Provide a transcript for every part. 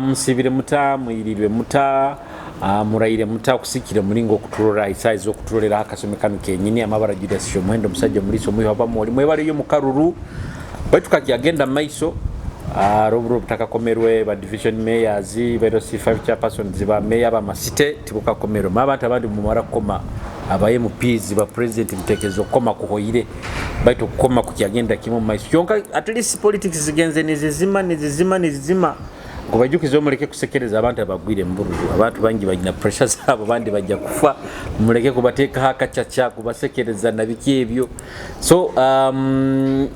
Musibire muta muyirirwe muta murayire muta kusikire mulingo okutulola isize okutulolera akasome kanu kenyini amabara Julius Shomwendo musajja muliso muyiba muri mwebali yo mukaruru baitu kakiyagenda maiso robro butakakomerwe ba division mayors bedo C5 chairpersons ba mayor ba masite tibuka komero mabanta abandi mu marakoma abaye mupizi ba president mtekezo koma kuhoire baitu koma kukiyagenda kimo maiso yonka at least politics zigenze nizizima ngo bajukizo muleke kusekereza abantu abagwire mburu abantu bangi bagina pressure zabo bandi bajja kufa muleke kubateka hakachacha kubasekereza nabiki ebyo so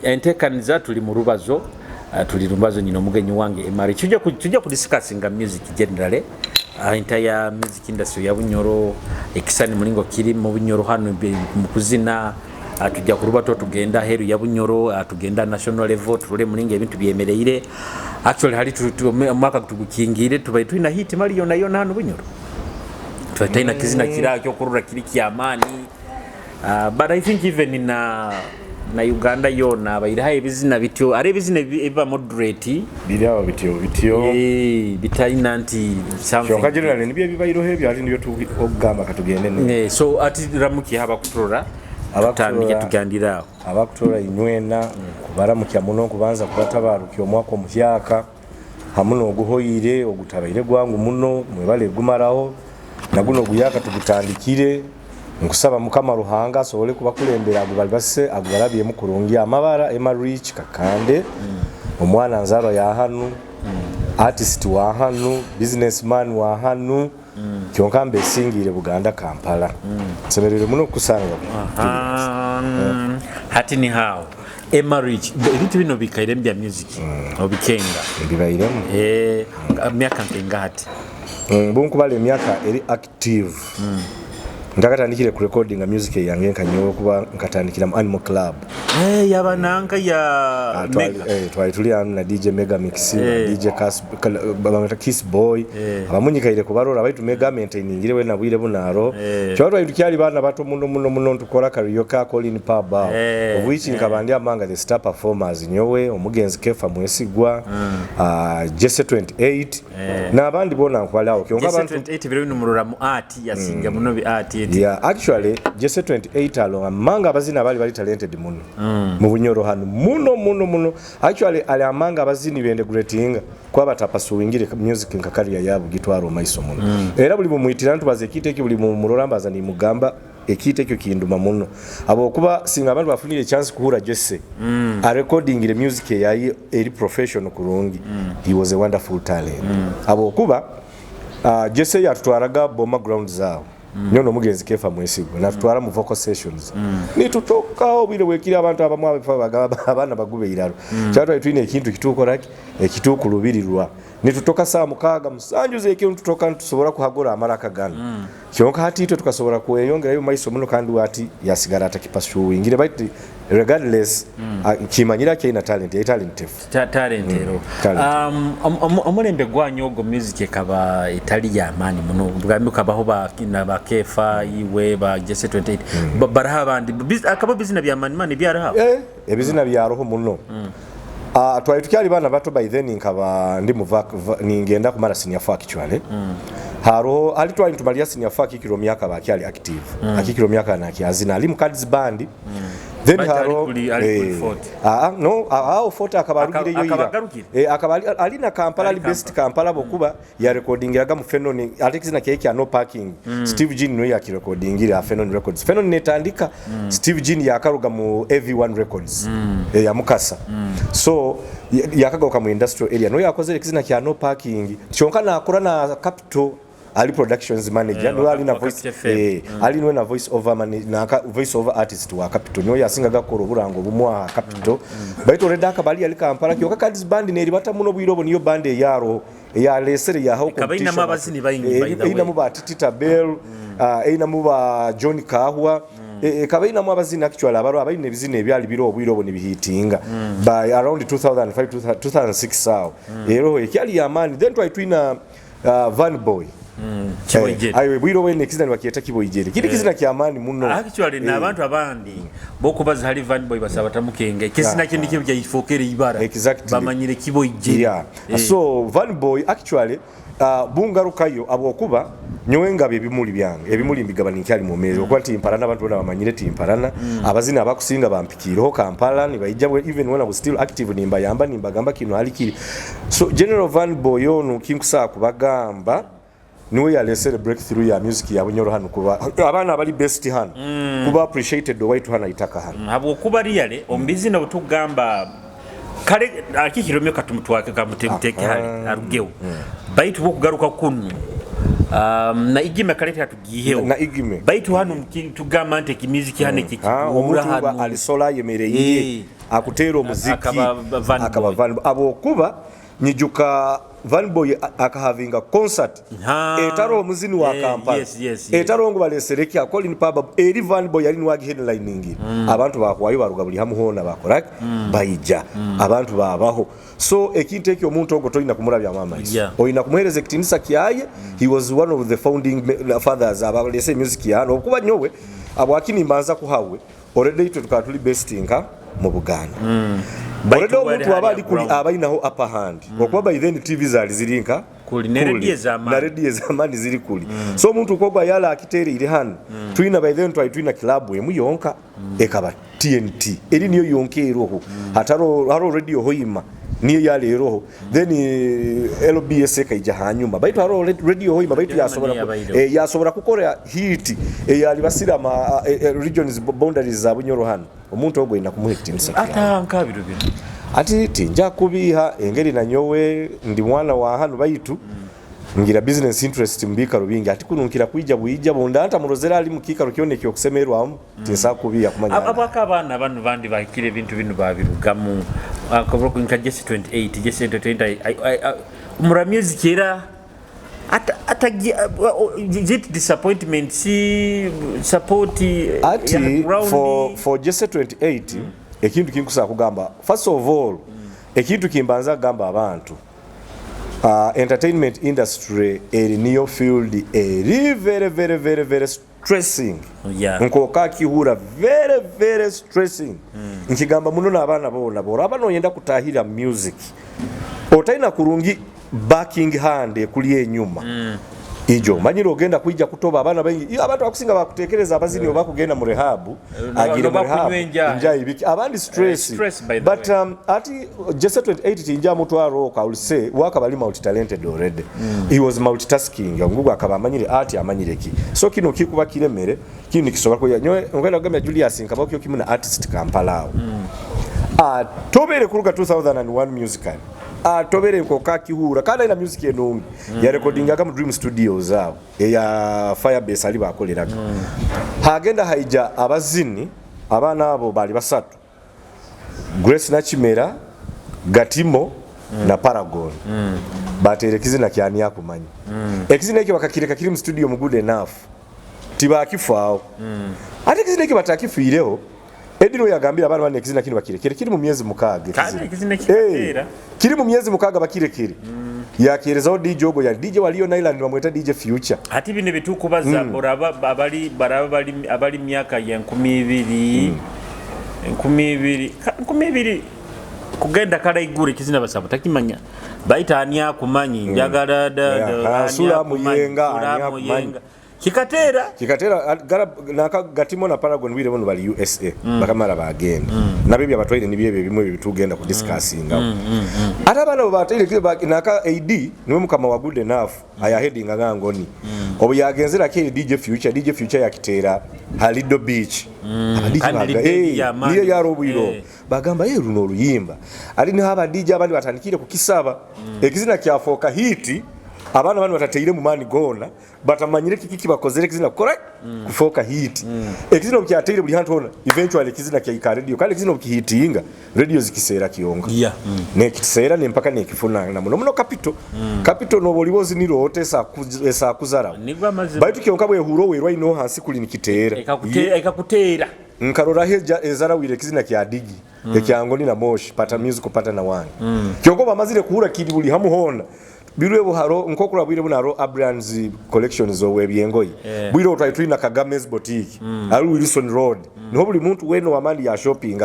entekaniza tuli mu rubazo nyino mugenyi wange emari tujja ku discussinga music generally entire music industry ya Bunyoro ekisani mulingo kiri mu Bunyoro hano mu kuzina atujja kuruba tugenda heru ya Bunyoro atugenda national level tule mulingo ebintu byemereire actually hali mwaka tugukingire tubaye twina hit mali yona hano Bunyoro twataina kizina kirakyo kurura kiri kyamani but I think even in na Uganda yona bayiraha ebizina bityo ari ebizina eba moderate birawo bityo bitaina anti something shoka generally nibye bibayiro hebyo ari niyo tugamba katugende ne so ati ramuki haba kutrola abatambike tugandiraho abakutola inywena kubaramukya muno kubanza kubatabaruki omwako muhyaka hamuno oguhoyire ogutabaire gwangu muno mwebale gumaraho naguno guyaka tugutandikire nkusaba mukama ruhanga sobole kubakulembera agubali base agubarabye mukurungi amabara Richie kakande omwana nzaro ya hanu artist wa hanu businessman wa hanu kyonkambe singire Buganda Kampala semerere muno kusanga hati ni hao Richie ibitu bino bikaire mbya music obikenga bibairemu myaka ngati bunkubale myaka eri active ndakatandikire ku recording music yange nkanyo kuba nkatandikira mu Animal Club yabananga ya Mega twali tuli na DJ Mega Mix DJ Kiss Boy abamunyikaire kubarora baitu Mega maintaining we nabwire bunaro cyo twali tukyali bana bato muno tukora karaoke calling pub which nkabandi amanga the star performers nyowe omugenzi Kefa mwesigwa Jesse 28 nabandi bona nkwalawo kyonga abantu 28 biro numurura mu art yasinga muno bi art yeah actually Jesse 28 alo amanga abazina bali talented muno mu Bunyoro hano muno actually ali amanga abazini bende greatinga kwa batapasuwingire music nka career yabo gitwaro maiso muno era buli mumwitira ntubaze kiteke buli mu murorambaza ni mugamba ekiteke kinduma muno abo kuba singa abantu bafunire chance kuhura Jesse a recording the music yayi eri professional kurungi he was a wonderful talent abo kuba Jesse yatutwaraga bomba ground zao nyono mugenzi Kefa mwesigwa natutwara mu vocal sessions nitutoka obire wekira abantu abamwe abana bagube iraro cyatwa twine ikintu kitukoraki ekitukurubirirwa nitutoka saa mukaga musanjuze ekintu tutoka tusobora kuhagora amaraka gana kyonka hati ito tukasobora kueyongera yo maiso muno kandi wati yasigara atakipashu ingire bait regardless kimanyira ke ina talent talentero omulembe gwanyogo music kaba Italia mani muno bwami kabaho ba Kefa iwe ba Jesse 28 baraha bandi akaba bizina bya mani byaraha ebizina bya roho muno twali tukyali bana bato by then nkaba ndi ningenda kumara senior fak actually haro ali twali tumalia senior fak kilo myaka bakyali active akikilo myaka na kiazina ali mu cards band then haro no photo akabarugire yoira akabali ali na Kampala ali best Kampala bokuba ya recording yaga mu Phenon atekizina keke no parking Steve Jean no ya recording ira Phenon Records Phenon netandika Steve Jean yakaruga mu AV1 Records ya mukasa so yakagaruka mu industrial area no yakoze ekizina kya no parking kyonka nakora na Capital ali productions manager no ali na voice ali no na voice over voice over artist wa Capital no yasinga gakoro burango bumwa Capital baito redaka bali ali Kampala kyoka kadis band ne ribata muno bwirobo niyo band yaro ya lesere ya how competition kabaina mabazini bayingi by the way ina muba Tita Bell ina muba John Kahwa kabaina mwabazina actually abaro abayine bizine byali biro bwirobo ni bihitinga by around 2005 2006 sao ero ekyali ya man then twina Van Boy Ayo bwiro wene kizina bakiyeta kiboyijere kiri kizina kyamani muno actually nabantu abandi bokubaza hali Van Boy basaba tamukenge kizina kindi kibya ifokere ibara bamanyire kiboyijere so Van Boy actually bungarukayo abokuba nyowenga bibimuli byange ebimuli mbigabani kyali mu mezo kwati imparana abantu bana bamanyire timparana abazina abakusinga bampikiriho Kampala ni bayijabwe even when I was still active nimba yamba nimbagamba kino alikiri so General Van Boy ono kinkusa kubagamba niwe yalesere breakthrough ya music ya bunyoro hano kuba abana abali best hano kuba appreciated white hano itaka hano abo kuba riyale ombizina butugamba kale akikiromyo katumutwake kamutemteke hali arugeo baitu bokugaruka kunu na igime kalete atugiheho na igime baitu hano tugamba ante kimiziki hane kikura hano alisola yemereye akutero muziki akaba Van abo kuba nyijuka Van Boy akahavinga concert etaro muzini wa Kampala etaro ngo balesereki akoli ni paba eri Van Boy yali nwagi headlining abantu bakwayo baruga buli hamuhona bakora bayija abantu babaho so ekintu ekyo omuntu ogo toyina kumurabya mama oyina kumuhereza kitinisa kiyaye he was one of the founding fathers abalese music yano okuba nyowe abwakini mbanza kuhawe already tukatuli bestinga mu Buganda Boredo omuntu abali kuli abayinaho upper hand okuba by then TV zali zirinka kuli na radio zamani ziri kuli so omuntu koba yala akitere iri hano twina by then twina club emu yonka ekaba TNT eri niyo yonke eroho haro radio hoima niyo yale eroho then LBS kaija hanyuma baitu haro radio hoima baitu yasobora kukora hit yali basira ma regions boundaries za bunyoro hano omuntu ogwe ina kumuhitinisa ata nkabiro ati tinja kubiha engeri na nyowe ndi mwana wa hano baitu ngira business interest mbika rubingi ati kununkira kwijja buyija bonda anta murozera ali mukikaro kyonekyo okusemerwamu tinsa kubiya kumanya abaka abana abantu bandi bakire ibintu binu babirugamu akabro kunka Jesse 28 Jesse 28 umura music era ata jet disappointment si support ati for Jesse 28 ekintu kinkusa kugamba first of all ekintu kimbanza kugamba abantu entertainment industry eri field eri very stressing nkoka kihura very stressing nkigamba muno nabana bona bora abano yenda kutahira music otaina kurungi backing hand kuli enyuma ijo manyiro ogenda kwijja kutoba abana bengi abantu akusinga bakutekereza abazini obakugenda mu rehab agire mu rehab nja ibiki abandi stress but ati Jesse 28 tinja mutwaro ka ulse waka bali multi talented already he was multitasking ngugu akaba amanyire ati amanyireki so kino kikuba kiremere kino kisoba ko nyowe ngenda kugamba Julius nkaba kyo kimuna artist Kampala tobere kuruka 2001 musical tobere nkoka kihura kana ina music enungi ya recording aka mu Dream Studios zao ya Firebase ali bakoleraga hagenda haija abazini abana abo bali basatu Grace Nachimera Gatimo na Paragon batere kizina kyani yakumanyi ekizina eki bakakireka kiri mu studio mu Good Enough tiba akifao ate kizina eki batakifireho Edino yagambira abana bane kizina kino bakirekere kiri mu myezi mukaga kizina kitera kiri mu myezi mukaga bakirekere yakirezaho DJ ogo ya DJ waliyo na Island bamweta DJ Future ati bine bitukubaza boraba abali myaka ya 12 kugenda kala igure kizina basaba takimanya baita anya kumanyi njagala da asula muyenga Kitara naka Gatimo na Paragon wire bono bali USA bakamara bagenda nabibya abatwaire nibiyebe bimwe bitugenda ku discussinga atabana babatere naka AD niwe mukama wa Good Enough aya heading ngangoni obu yagenzera ke DJ Future ya Kitara Halido Beach niyo yarobwiro bagamba runo ruyimba ali ni haba DJ abandi batandikire kukisaba ekizina kyafoka hiti abana bano batateire mu mani gona batamanyire kiki bakozere kizina correct kufoka hit ekizina byateire buli hantu hona eventually kizina kya radio kale kizina kihitinga radio zikisera kiyonga ne kisera ne mpaka ne kifuna na muno capital no bolibozi niro otesa kuzara baitu kiyonka bwe huro we right no hansi kuli nikitera ekakutera nkarora heja ezara wire kizina kya digi ekyangoni na moshi pata music pata na wani kiyongo bamazire kuhura kiri buli hamu hona birwe buharo nkokula bwire bunaro Abrams collections of ebyengoyi bwire otwalina Kagame's boutique ali Wilson Road niho buli muntu weno wamandi ya shopping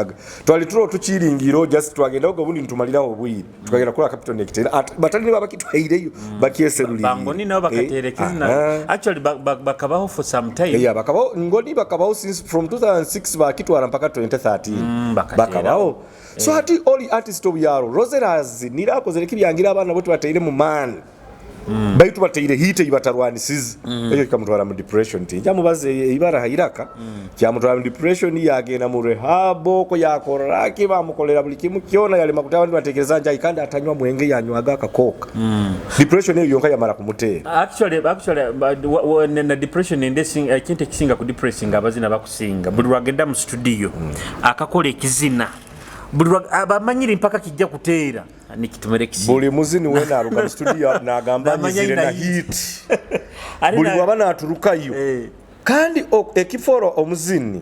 twali tulo tuchiringiro just twagenda ogo bundi ntumaliraho obwire twagenda kula capital nectar batali baba kitwaireyo bakieseluli bangoni nabo bakaterekeza actually bakabaho for some time bakabaho ngoni bakabaho since from 2006 bakitwara mpaka 2013 bakabaho so hati all artist of yaro Roseras nirakoze kibyangira abana bote batayire mu man baitu batayire hite ibatarwanisize eyo kikamutwara mu depression tinja mubaze ibara hayiraka cyamutwara mu depression yagena mu rehab ko yakoraki bamukolera buli kimu kyona yale makuta abandi batekereza nja ikandi atanywa mwenge yanywaga akakoka depression eyo yonka yamara kumutera actually na depression indesing kinte kisinga ku depressing abazina bakusinga buli wagenda mu studio akakola ekizina abamanyiri mpaka kijja kuteera nikitumere kisi buli muzini wena aruka studio nagamba nyizire na hit buli wabana aturukayo kandi ekiforo omuzini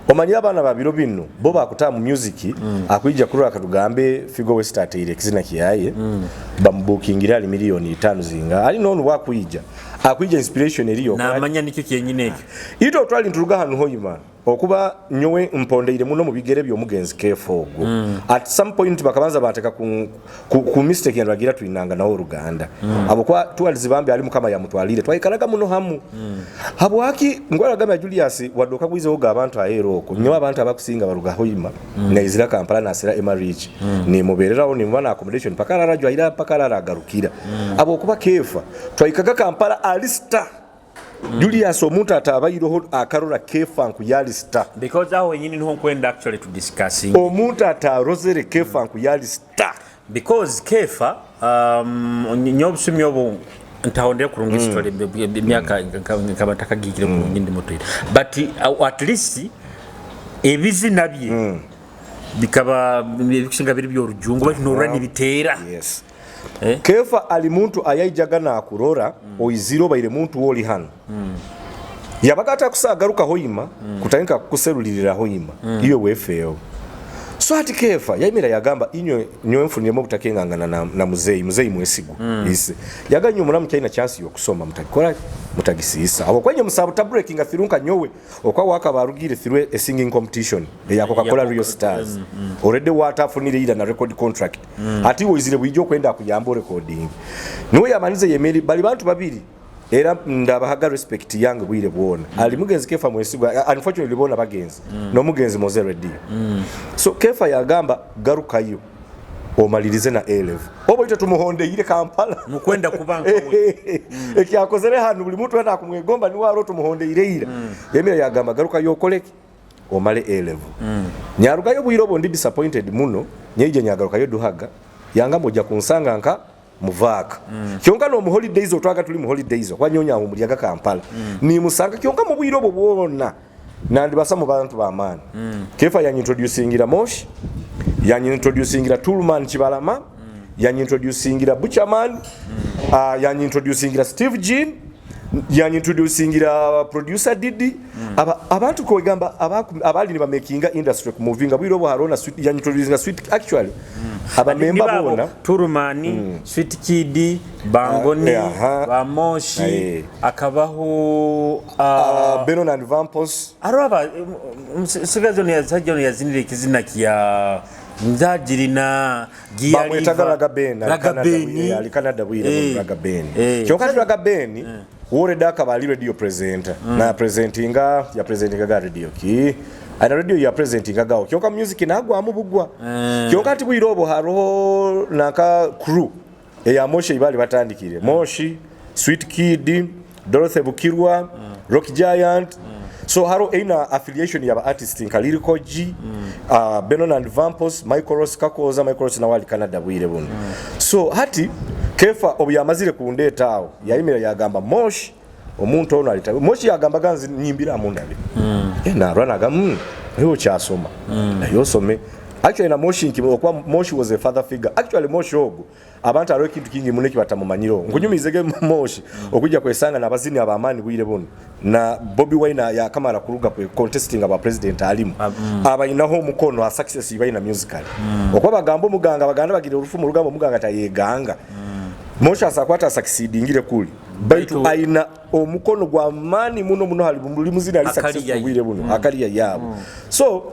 omanyira abana Babirobinu bo bakuta mu music akwijja kurura katugambe Figo West atire kizina kiyaye bambukingira ali milioni 5 zinga ali nonu wakwijja akwijja inspiration eriyo na manya nicyo kyenyine ekyo ito twali nturuga hanu hoyima okuba nyowe mpondeire muno mu bigere by'omugenzi kefogo at some point bakabanza bateka ku mistake yandagira twinanga nawo Ruganda abo kwa twalizibambe ali mukama ya mutwalire twayikaraga muno hamu abo haki ngwaraga Julius wadoka kwize oga abantu aheroko nyo abantu abakusinga baruga hoyima naizira Kampala nasira Richie ni mubereraho ni mubana accommodation pakara rajwa ira pakara ragarukira abo kuba kefa twayikaga Kampala alista Julius omuntu atabayiroho akarora kefa nkuyali star because aho wenyini niho kwenda actually to discussing omuntu atarozere kefa nkuyali star because kefa nyobusumi obo ntahondera kurunga story myaka kabataka gikire kurunga moto but at least ebizina bye bikaba bikushinga biri byorujungu bati norani bitera yes kefa ali muntu ayayijaga na akurora oiziro baire muntu woli hano yabagata kusagaruka hoyima kutanyika kuserulirira hoyima iyo wefeo so ati kefa yayimira yagamba inyo mfuniyemo butakengangana na muzeyi mwesigo ise yaganyo muramu cyina chance yo kusoma mutakora mutagisisa abo kwenye musabuta breaking athirunka nyowe okwa waka barugire thirwe a singing competition ya Coca-Cola Rio Stars already watafunire ida na record contract ati wizire bwijo kwenda kuyamba recording no yamanize yemeri bali bantu babiri era ndabahaga respect yange bwire bwona ali mugenzi kefa mwesigo unfortunately bona bagenzi no mugenzi moze ready so kefa yagamba garukayo omalirize na 11 obo ite tumuhonde ile Kampala mukwenda kubanka we ekyakozere hanu buli muntu enda kumwegomba ni waro tumuhonde ile yemira yagamba garuka yokoleki omale 11 nyaruka yo bwirobo ndi disappointed muno nyeje nyagaruka yo duhaga yanga moja kunsanga nka muvaka kyonka no mu holidays otwaga tuli mu holidays kwa nyonya aho muri yaga Kampala ni musanga kyonka mu bwirobo bwona nandi basamu bantu ba man kefa yanyiintroducingira Moshi yanyiintroducingira Toolman Kibalama yanyiintroducingira Buchaman yanyiintroducingira Steve Jean yanyiintroducingira producer Didi abantu ko gamba abali ni ba making industry ku moving bwirobo harona sweet yanyiintroducingira sweet actually aba member bona Turumani Sweet Kid Bangoni ba Moshi akabaho Benon and Vampos araba sigazoni ya sajoni yazinire kizina kiya nzajirina giyali Ragabeni ali Canada bwire Ragabeni kyokati Ragabeni wore daka bali radio presenter na presentinga ya presentinga radio ki ana radio ya presentinga gao kyoka music nagwa amubugwa kyokati bwirobo haro naka crew ya Moshi ibali batandikire Moshi Sweet Kid Dorothy Bukirwa Rock Giant so haro ina affiliation ya artist nkaliriko G Benon and Vampos Michael Ross kakoza Michael Ross na wali Canada bwire buno so hati kefa obuyamazire kundeta awo yayimira yagamba Moshi omuntu ono alita Moshi yagamba ganzi nyimbira mundabe na rwanaga hiyo kyasoma nayo some actually na Moshi okwa Moshi was a father figure actually Moshi ogo abantu aro kintu kingi muneki batamumanyiro ngunyumizege Moshi okujja kwesanga nabazini abamani bwire buno na Bobby Wine ya kamara kuruga kwe contesting aba president alimu abayinaho mukono wa success ibayina musical okwa bagambo muganga baganda bagire urufu mu rugambo muganga tayeganga Mosha asakwata succeedingire kuli baitu aina omukono gwa mani muno hali muzina ali successful bwire buno akaliya yabo so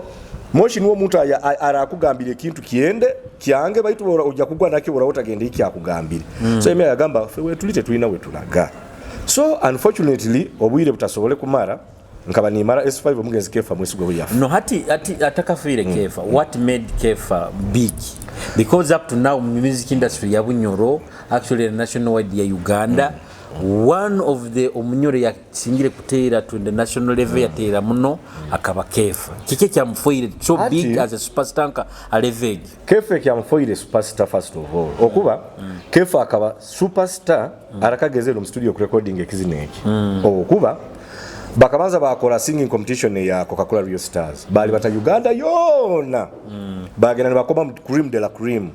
Moshi niwo muntu arakugambira ekintu kiende kyange baitu ojja kugwa nakyo ora otagenda iki akugambira so eme yagamba we tulite tulina we tulaga so unfortunately obwire butasobole kumara nkaba ni mara S5 omugenzi Kefa mwesigo yafa no hati atakafire Kefa what made Kefa big because up to now music industry ya Bunyoro actually nationwide ya Uganda one of the omunyoro ya singire kutera to the national level ya tera muno akaba Kefa kike kyamfoire so big as a superstar a level Kefa kyamfoire superstar first of all okuba Kefa akaba superstar arakagezero mu studio ku recording ekizineki okuba bakabanza bakola singing competition ya Coca-Cola Rio Stars bali bata Uganda yona bagenda ne bakoma cream de la cream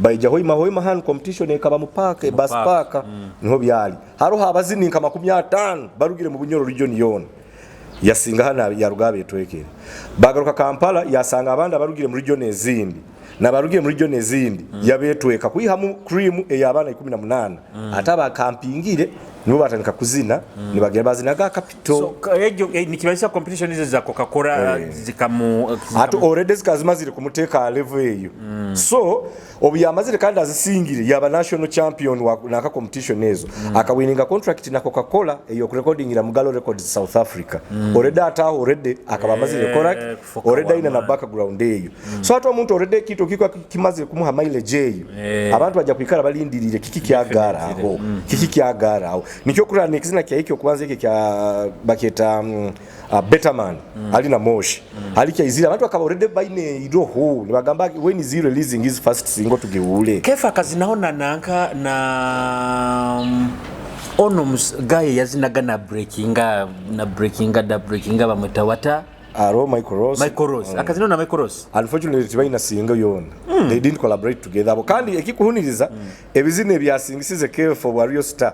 baija hoima hand competition ekaba mu park bus park niho byali haro Abazini nka 50 barugire mu Bunyoro region yona yasinga hana ya Rugabe twekere bagaruka Kampala yasanga abandi barugire mu region ezindi na barugiye muri region ezindi yabetweka kuyihamu cream eyabana 18 ataba campingire nibo batandika kuzina nibagera bazina ga capital so ejo nikibasha competition izo za Coca-Cola zikamu ato already zikazimazire kumuteka level eyo so obuyamazire kandi azisingire yaba national champion wa naka competition ezo akawininga contract na Coca-Cola eyo recording mu Galo Records South Africa already akabamazire correct already ina na background eyo so ato omuntu already kito kiko kimaze kumuha mileage eyo abantu bajja kwikara balindirire kiki kyagara aho nikyo kura nekizina kya ikyo kwanza iki kya baketa Betterman ali na Moshi ali kya izira abantu akaba already baine iroho nibagamba when is he releasing his first single tugeule Kefa kazinaona nanka na onomus guy yazinaga na breakinga bamutawata Aro Michael Ross akazinaona Michael Ross unfortunately baina single yona they didn't collaborate together abo kandi ekikuhuniriza ebizine byasingisize Kefa wa Rio Star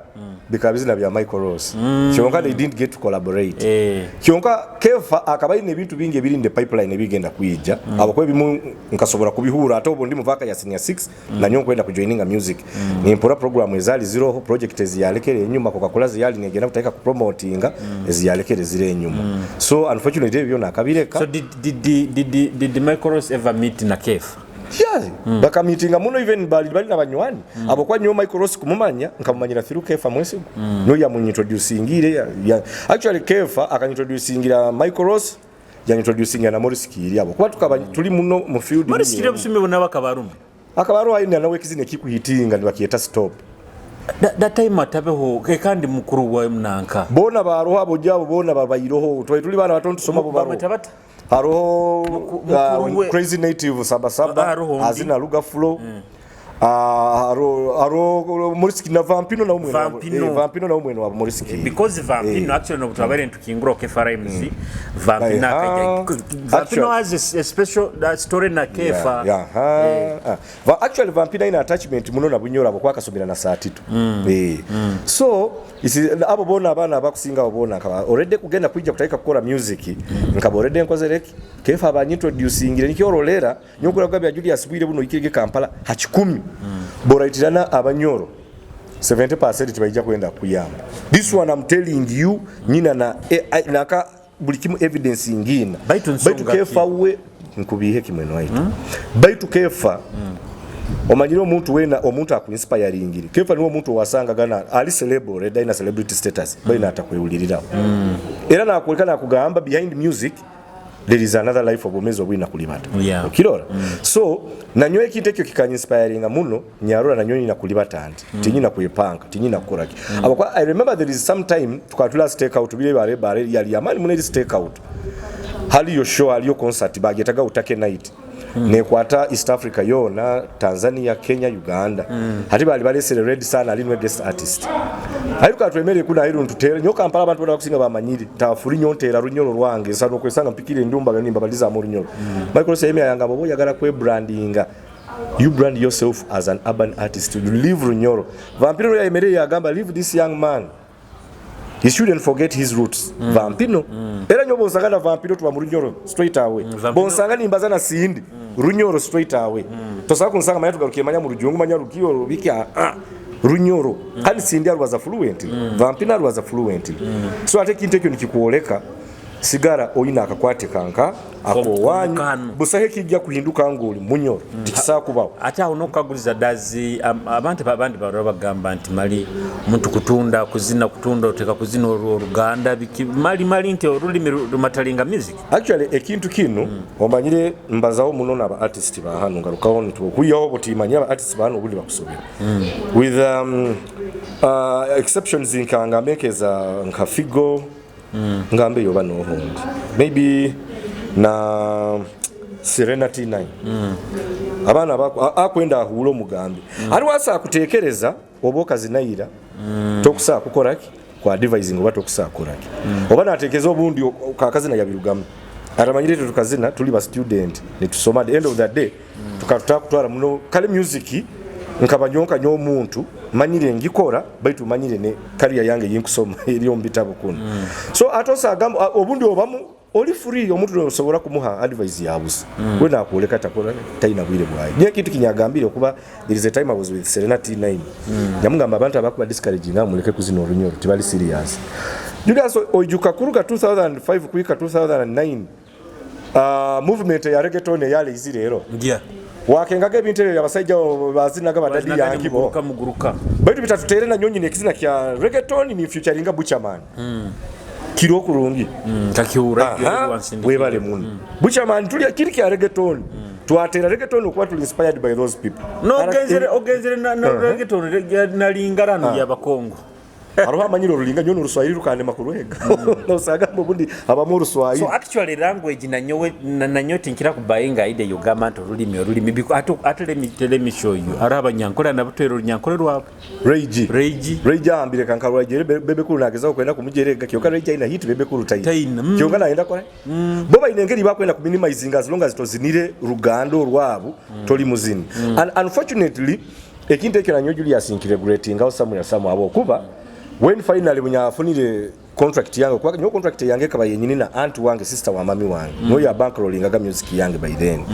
bikabizina bya Michael Ross kyonka they didn't get to collaborate kyonka Kefa akabaine bintu bingi birinde pipeline bigenda kuyija abo kwe bimu nkasobora kubihura atobo ndi muvaka ya senior 6 na nyonko kwenda kujoininga music ni impora program ezali zero project eziyalekere enyuma Coca-Cola ziyali negenda kutaka kupromotinga eziyalekere zire enyuma so unfortunately byo nakabireka so did Michael Ross ever meet na Kefa yes baka meeting muno even bali na banywani abo kwa nyo Michael Ross kumumanya nkamumanyira through Kefa mwesigo no ya munintroducingire actually Kefa akantroducingira Michael Ross ya introducinga na Morris Kiri abo kwa tukaba tuli muno mu field Morris Kiri busume bona bakabarume aina nawe kizine kikuhitinga ndibakiyeta stop that time atabeho kandi mukuru wa mnanka bona baroho abo jabo bona babayiroho tuli bana batonto soma bo baro haro crazy native sabasaba azina lugha flow aro Moriski na Vampino na umweno wa Moriski because Vampino actually no tubabere ntukingura Kefa MC Vampino has a special story na Kefa actually Vampino ina attachment muno na Bunyoro abo kwa kasomera na saa 3 so isi abo bona abana abakusinga obona akaba already kugenda kujja kutaika gukora music nkaba already nkozereki Kefa abanintroducingire nikiorolera nyokura gabya Julius Bwire buno ikirege Kampala hachikumi boraitirana Abanyoro 70% tibaija kwenda kuyamba this one I'm telling you nyina na naka bulikimu evidence ingina baitu Kefa we nkubihe kimweno waitu baitu Kefa omanyiro omuntu wena omuntu akuinspiringire Kefa niwo omuntu wasanga gana ali celebrity ina celebrity status baina atakwewulirira era nakulikana kugamba behind music there is another life of omezo wina kulibata okirora so nanywe kintekyo kikanyispiringa muno nyarora nanywe na kulibata andi tinyina kuyepanga tinyina kukoraki abakwa I remember there is some time tukatula stake out bile bare yali amani muneli stake out hali yo show hali yo concert bagetaga utake night nekwata East Africa yona Tanzania Kenya Uganda hati bali celebrate sana alinwe guest artist ayiruka twemere kuna iru ntutera nyoka Kampala abantu barakusinga bamanyiri tafuri nyontera runyoro rwange sano kwesanga mpikire ndumba ganimba baliza mu runyoro Michael Seme yanga bobo yagara kwe brandinga you brand yourself as an urban artist you live runyoro Vampino ya emere yagamba leave this young man he shouldn't forget his roots Vampino era nyobo nsangana Vampino tuba mu runyoro straight away bonsangana imbazana sindi runyoro straight away tosaka kunsanga manya tugarukiye manya mu rujungu manya rukiyo rubiki Runyoro kandi sindi alwaza fluent Vampina alwaza fluent so ate kintu ekyo nikikuoleka sigara oyina akakwate kanka ako wanyu busahe kijja kuhinduka ngoli Munyoro tikisa kubawo ate unokaguliza dazi abantu babandi bagamba nti mali muntu kutunda kutunda oteka kuzina Oluganda mali nti olulimi lumatalinga music actually ekintu kino omanyire mbazawo muno naba artist ba hano ngarukawo nti okuyaho butimanya aba artist ba hano obuli bakusobera with exceptions nkanga mekeza nkafigo ngambe yoba no hondi maybe na Serenity 9 abana akwenda ahulo mugambi ali wasa kutekereza oboka zinayira tokusa kukoraki kwa devising oba tokusa koraki oba natekeza obundi kakazina ya birugamu aramanyire tukazina tuli ba student ne tusoma the end of the day tukatutwara muno kale music nkabanyonka nyo muntu manyire ngikora baitu manyire ne career yange yinkusoma iliyo mbitabo kuno so atosa agamba obundi obamu oli free omuntu osobola kumuha advice yabuze we nakoleka takola taina bwire bwaye nye kitu kinyagambire kuba there is a time I was with Serenity 9 nyamugamba abantu abakuba discouraging amuleke kuzina Olunyoro tibali serious Julius ojuka kuruka 2005 kuika 2009 movement ya reggaeton yale izirero wakengaga ebintu yabasajja bazinaga badadi yangibo muguruka baitu bitatutere na nyonyi nekizina kya reggaeton ni featuringa Buchaman kiro kurungi kakiura we bale muno Buchaman tuli kiri kya reggaeton twatera reggaeton okuba tuli inspired by those people no ogenzere na reggaeton nalingarano yabakongo aroha manyiro rulinga nyono Ruswahili rukande makuruhega no saga mubundi abamu Ruswahili so actually language nanyote nkira kubayinga ide yogama to rulimi biko atele me show you araba nyankora na butero nyankora rwabo Reiji ambire kankarwa jere bebe kuru nageza kwenda kumujerega kyoka Reiji ina hit bebe kuru taina kyoka naenda kwa boba inengeri bakwenda ku minimizing as long as tozinire rugando rwabo toli muzini and unfortunately ekintu ekyo Julius inkiregulating au samu abo kuba when finally bunyafunire contract yange kwa nyo contract yange kaba yenyini na aunt wange sister wa mami wange no ya bankrolling aga music yange by then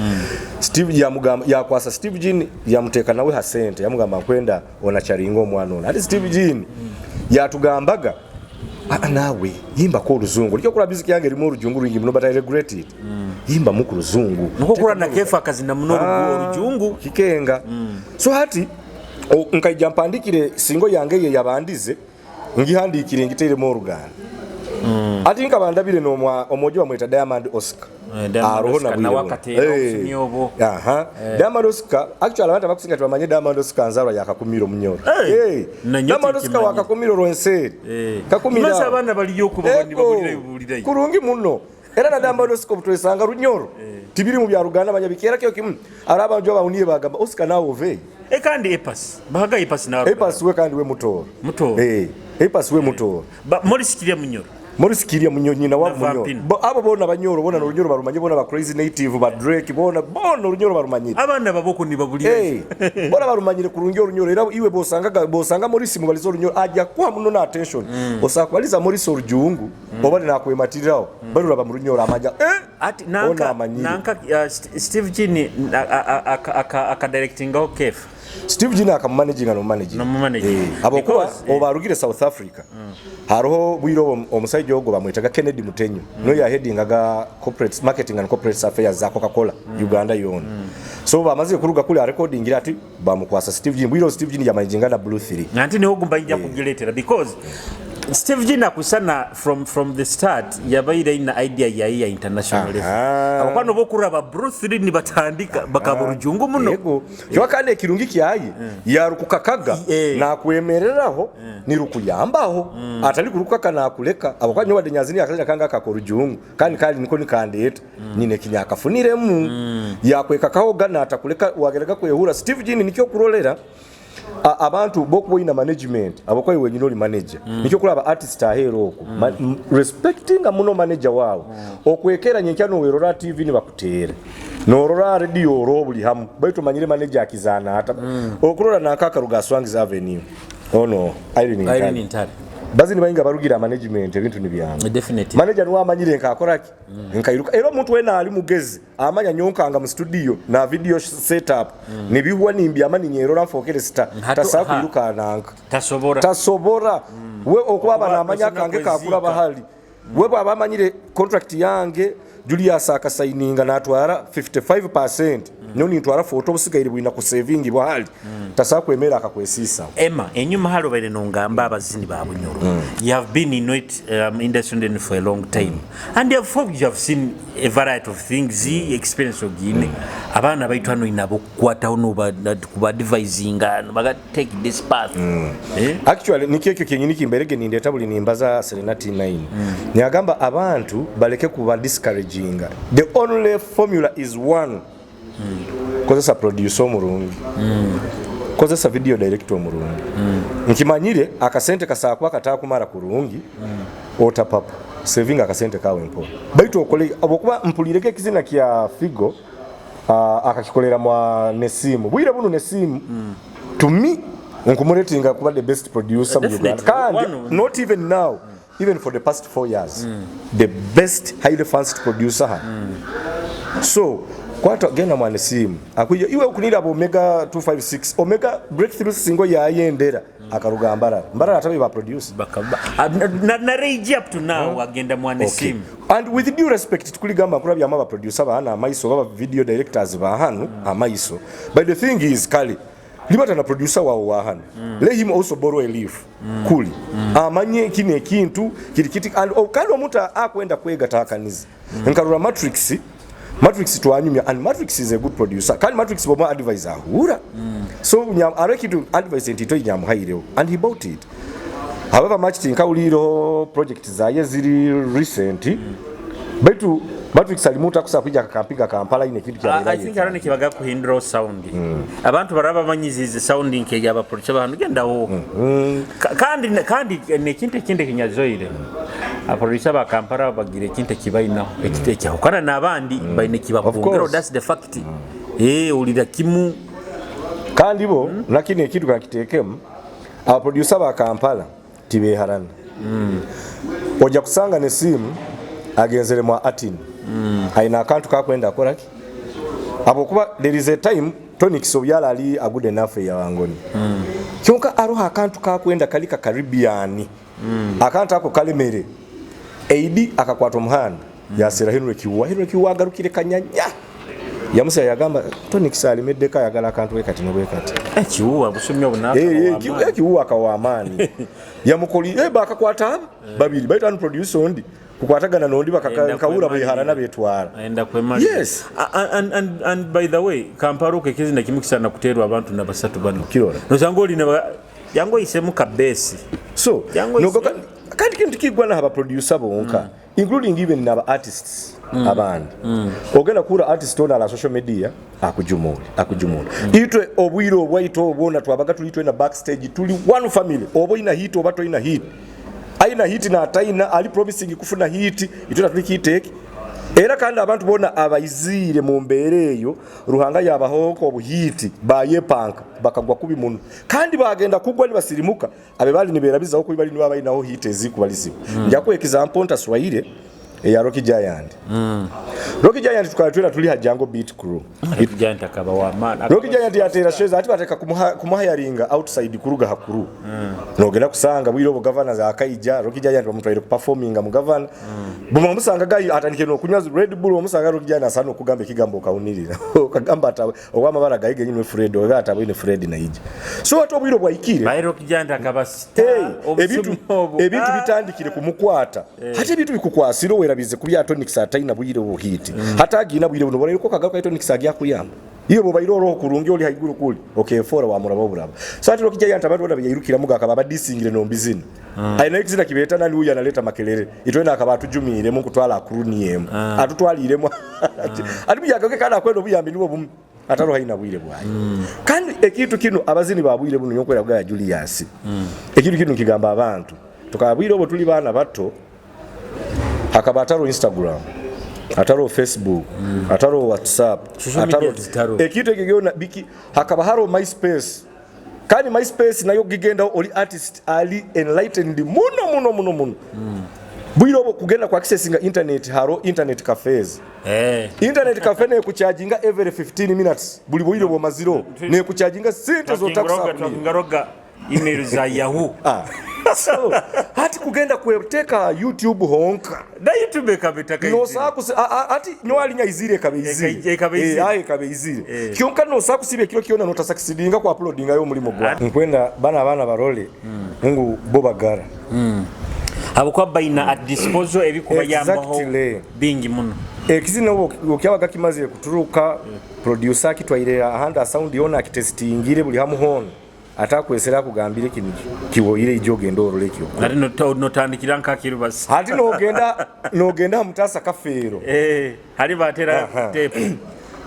Steve ya mugamba ya kwasa Steve Jean ya muteka nawe ha sente ya mugamba kwenda ona charingo mwana ona ati Steve Jean ya tugambaga nawe yimba ko ruzungu liko kula music yange rimo rujungu ringi muno but I regret it yimba muku ruzungu nuko kula na kefa kazi na muno rujungu kikenga so hati nkaija mpandikire singo yange ye yabandize ngihandikire ngitere mu Ruganda ati nkabandabire no omojo bamweta Diamond Oscar aroho na wakatera okunyobo Diamond Oscar actually abantu bakusinga tubamanye Diamond Oscar nzarwa yakakumiro Munyoro Diamond Oscar wakakumiro Rwenseri kakumira masa abana baliyo kubabandi babulira kurungi muno era na Diamond Oscar butwesanga Runyoro tibiri mu bya Ruganda banyabikera kyo kimu araba njo bawuniye bagamba Oscar nawo ve kandi epas bahaga epas na epas we kandi we muto epas we muto Morris Kiria Munyoro na wa Munyoro abo bona banyoro bona Runyoro barumanye bona ba crazy native ba Drake bona Runyoro barumanye abana baboko ni babulire bona barumanyire kurungi Runyoro era iwe bosanga Morris mubalizo Runyoro ajya kwa muno na attention osakwaliza Morris Orujungu obali nakwematiriraho bari uraba mu Runyoro amaja ati nanka Steve Jean aka directing au kef Steve Jean aka managing no managing abokuba obarugire South Africa haroho bwiro omusajja ogo bamwetaga Kennedy Mutenyo no ya heading aga corporate marketing and corporate affairs za Coca-Cola Uganda yona so bamaze kuruga kule recording ati bamukwasa Steve Jean bwiro Steve Jean ya managing na Blue 3 nanti ne ogumba ijja kugiletera because Steve Jean akusana from the start yabaira ina idea ya international level abakwana bokuraba Bruce Lee ni batandika bakaburujungu muno yego yakane kirungi kyayi yarukukakaga na kwemereraho ni rukuyambaho atali kurukaka na kuleka abakwanyo badenyazini akaza kanga kakorujungu kandi niko nikandeta nyine kinyakafunire mu yakwekakaho gana atakuleka wagereka kwehura Steve Jean nikyo kurolera abantu boko ina management abakwayi wenyine oli manager nikyo kulaba artist ahero oko respecting amuno manager wao okwekera nyenkano werora TV ni bakutere norora radio robuli hamu baitu manyire manager akizana hata okurora nakaka rugaswangiza avenue no Irene Ntare Abazini bayinga barugira management ebintu nibyange definitely manager nwa amanyire nkakoraki nkairuka era omuntu wena ali mugezi amanya nyonkanga mu studio na video setup nibihuwa nimbi amani nyero ramfokere star tasaku iruka nanka tasobora we okuba na amanya kange kakula bahali we baba amanyire contract yange Julius akasaininga natwara 55% noni ntwara photo busigaire bwina ku saving bwahali tasakwemera akakwesisa Emma enyuma halo bale nongamba abazini ba Bunyoro you have been in it industry for a long time and you have seen a variety of things experience ogine abana baitwano inabo kwata ono ba devising baga take this path actually nikekyo kenyini kimberege nindeta buli nimbaza Serenity 9 nyagamba abantu baleke kuba discourage the only formula is one kozesa producer omurungi kozesa video director omurungi nkimanyire akasente kasakwa katakumara kurungi otapapa saving akasente kawe mpo baitu okole abokuba mpulireke kizina kya Figo akakikolera mwa Nesimu bwira bunu Nesimu to me nkumuretinga kuba the best producer mu Uganda kandi not even now even for the past 4 years the best highly financed producer so kwata gena mwana simu akuye iwe ukunira abo Omega 256 Omega breakthrough single ya yendera akaruga mbara atabe ba produce na rage up to now agenda mwana simu and with due respect tukuligamba kurabya amaba producer bana amaiso baba video directors ba hanu amaiso but the thing is kali libata na producer wa hanu let him also borrow a leaf kuli amanye kine kintu kirikiti and kali omuntu akwenda kwega takaniza nkarura Matrix twanyumya and Matrix is a good producer kali Matrix bomo advisor hura so areki to advise into nyamuhaireo and he bought it however much tinkawuliro project zaye ziri recent betu Matrix alimuta kusakuja kakampiga Kampala ine kitu kya I think arone kibaga kuhindura sound abantu baraba manyizize sounding ke yaba producer abantu gendaho kandi nekinte kinde kinyazoire apolisa ba Kampala bagire kinte kibaina ekiteke ukana nabandi baine kibakongero that's the fact ulida kimu kandi bo lakini ekitu kakitekemu aba producer ba Kampala tibe harana oja kusanga Nesimu agenzere mwa Atin aina akantu kakwenda akoraki abo kuba there is a time Tonic Sobyala ali a good enough ya wangoni kyonka aroha akantu kakwenda kalika Caribbean akantu ako kalemere AD akakwata omuhanda yasera Henry Kiwa agarukire kanyanya yamusa yagamba Tonic Sali medeka yagala akantu wekati nobwekati kiwa busumyo bunaka kiwa akawa amani yamukoli bakakwata babiri baita an producer ondi kukwatagana nondi bakakawura biharana betwara enda kwemali yes and by the way Kampala kekezi na kimukisana kuterwa abantu nabasatu bano kirora nozangoli na yango isemu kabesi so nogo kandi kintu kigwana haba producer bonka including even naba artists abandi ogenda kura artist on ala social media akujumula itwe obwiro obwaito obona twabaga tulitwe na backstage tuli one family obo ina hit obato ina hit aina hit na ataina ali promising kufuna hit ituna tulikiteke era kandi abantu bona abayizire mu mbereyo ruhanga yabahoko obuhiti bayepanka bakagwa kubi muntu kandi bagenda kugwa nibasirimuka abe bali nibera bizaho kubi bali niba bayinaho hit ezikubalisiba njako example ntaswahire ya Rocky Giant Rocky Giant tukatwera tuli hajango beat crew Giant akaba wa man Rocky Giant yatera sheza ati bateka kumuhayaringa outside kuruga hakuru nogenda kusanga bwiro bo governors akaija Rocky Giant bamutwaire ku performing mu governor buma musanga gayi atanike no kunywa Red Bull omusanga Rocky Giant asano kugambe kigambo kaunirira okagamba ata okwama baraga ige nyine Fred ogata bwine Fred na ije so ato bwiro bwaikire by Rocky Giant akaba ebintu bitandikire kumukwata hata ebintu bikukwasiro werabize kubya Tonic ataina bwire buhiti hata agina bwire buno boreko kagaruka Tonic agya kuyamba iyo bo bayiroro kurungi oli haiguru kuli okay fora wa murabo buraba so ati Rocky Giant abantu bayirukira muga akaba badisingire no mbizina aina ikizina kibeta nani uya analeta makelele itwena akaba atujumire mu kutwala akuruniyemo atutwaliremo ati byaga kana kwendo buyambi nibo bum ataro haina bwire bwayi kandi ekitu kino abazini babwire buno nyokwera bwa Julius ekitu kino kigamba abantu tukabwire obo tuli bana bato akaba ataro Instagram ataro Facebook ataro WhatsApp ataro ekitu kigiona biki hakaba haro MySpace kandi MySpace nayo gigenda oli artist ali enlightened muno bwiro kugenda ku accessinga internet haro internet cafes internet cafe ne kucharginga every 15 minutes buli bwiro bwo maziro ne kucharginga sente zo taxa ngaroga email za Yahoo so hati kugenda kweteka YouTube honka na YouTube kabitaka no saku hati no alinya izire kabe izire kyonka no saku sibe kilo kiona no tasaksidinga ku uploadinga yo mulimo gwa nkwenda bana barole Mungu Bagara abo kwa baina at disposal ebikuba yambaho bingi muno kizina okyabaga kimaze kuturuka producer kitwaire ahanda sound yona kitestingire buli hamuhono atakwesera kugambire kintu kiwoire ijogenda orolekyo ati notandikira nkakiru basi ati nogenda mutasa kafero hari batera tape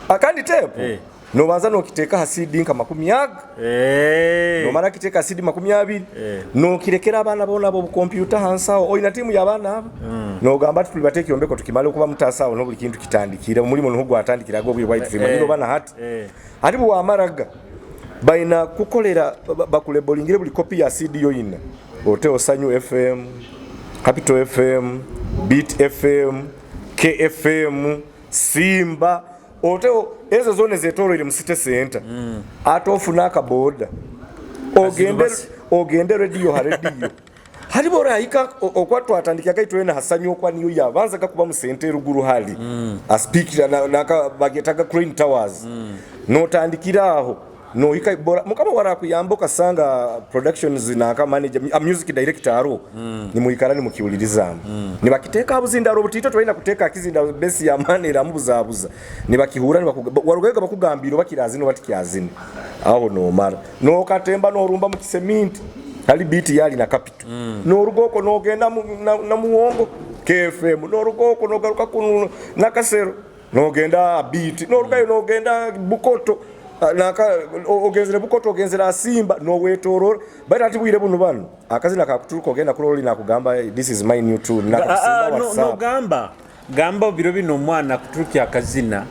akandi tape no banza no kiteka hasidi nka 10 no mara kiteka hasidi 20 no kirekera abana bona bo computer hansao oina timu y'abana aba no gamba tuli bateke yombeko tukimale kuba mutasao no buli kintu kitandikira muri muntu hugwa atandikira go white film no bana hati bu amaraga baina kukolera bakule bolingire buli copy ya CD yo ina Oteo Sanyu FM Capital FM Beat FM KFM Simba Oteo ezo zone zetoro ile msite center atofuna akaboda ogende radio ha radio hari bora ika okwatwa atandika kaitwena hasanyo kwa niyo yabanza gakuba mu center ruguru hali a speaker naka bagetaga Crane Towers no tandikiraho no ika bora mukaba warakuyamboka sanga productions naka manager a music director aro ni muikarani mukiulirizamo ni bakiteka abuzinda robotito twina kuteka akizinda besi ya manera mubuzabuza ni bakihura ni warugega bakugambiro bakirazi no batikyazini aho no mara no katemba no rumba mu kiseminti ali beat yali na capital no rugoko no genda na muwongo KFM no rugoko no garuka kunu nakasero no genda beat no rugayo no genda bukoto naka ogenzera bukoto ogenzera Simba no wetoro but ati bwire buno bano akazina kakuturuka ogenda kuroli nakugamba this is my new tool nakasimba no gamba Babirobinu mwana kuturukia akazina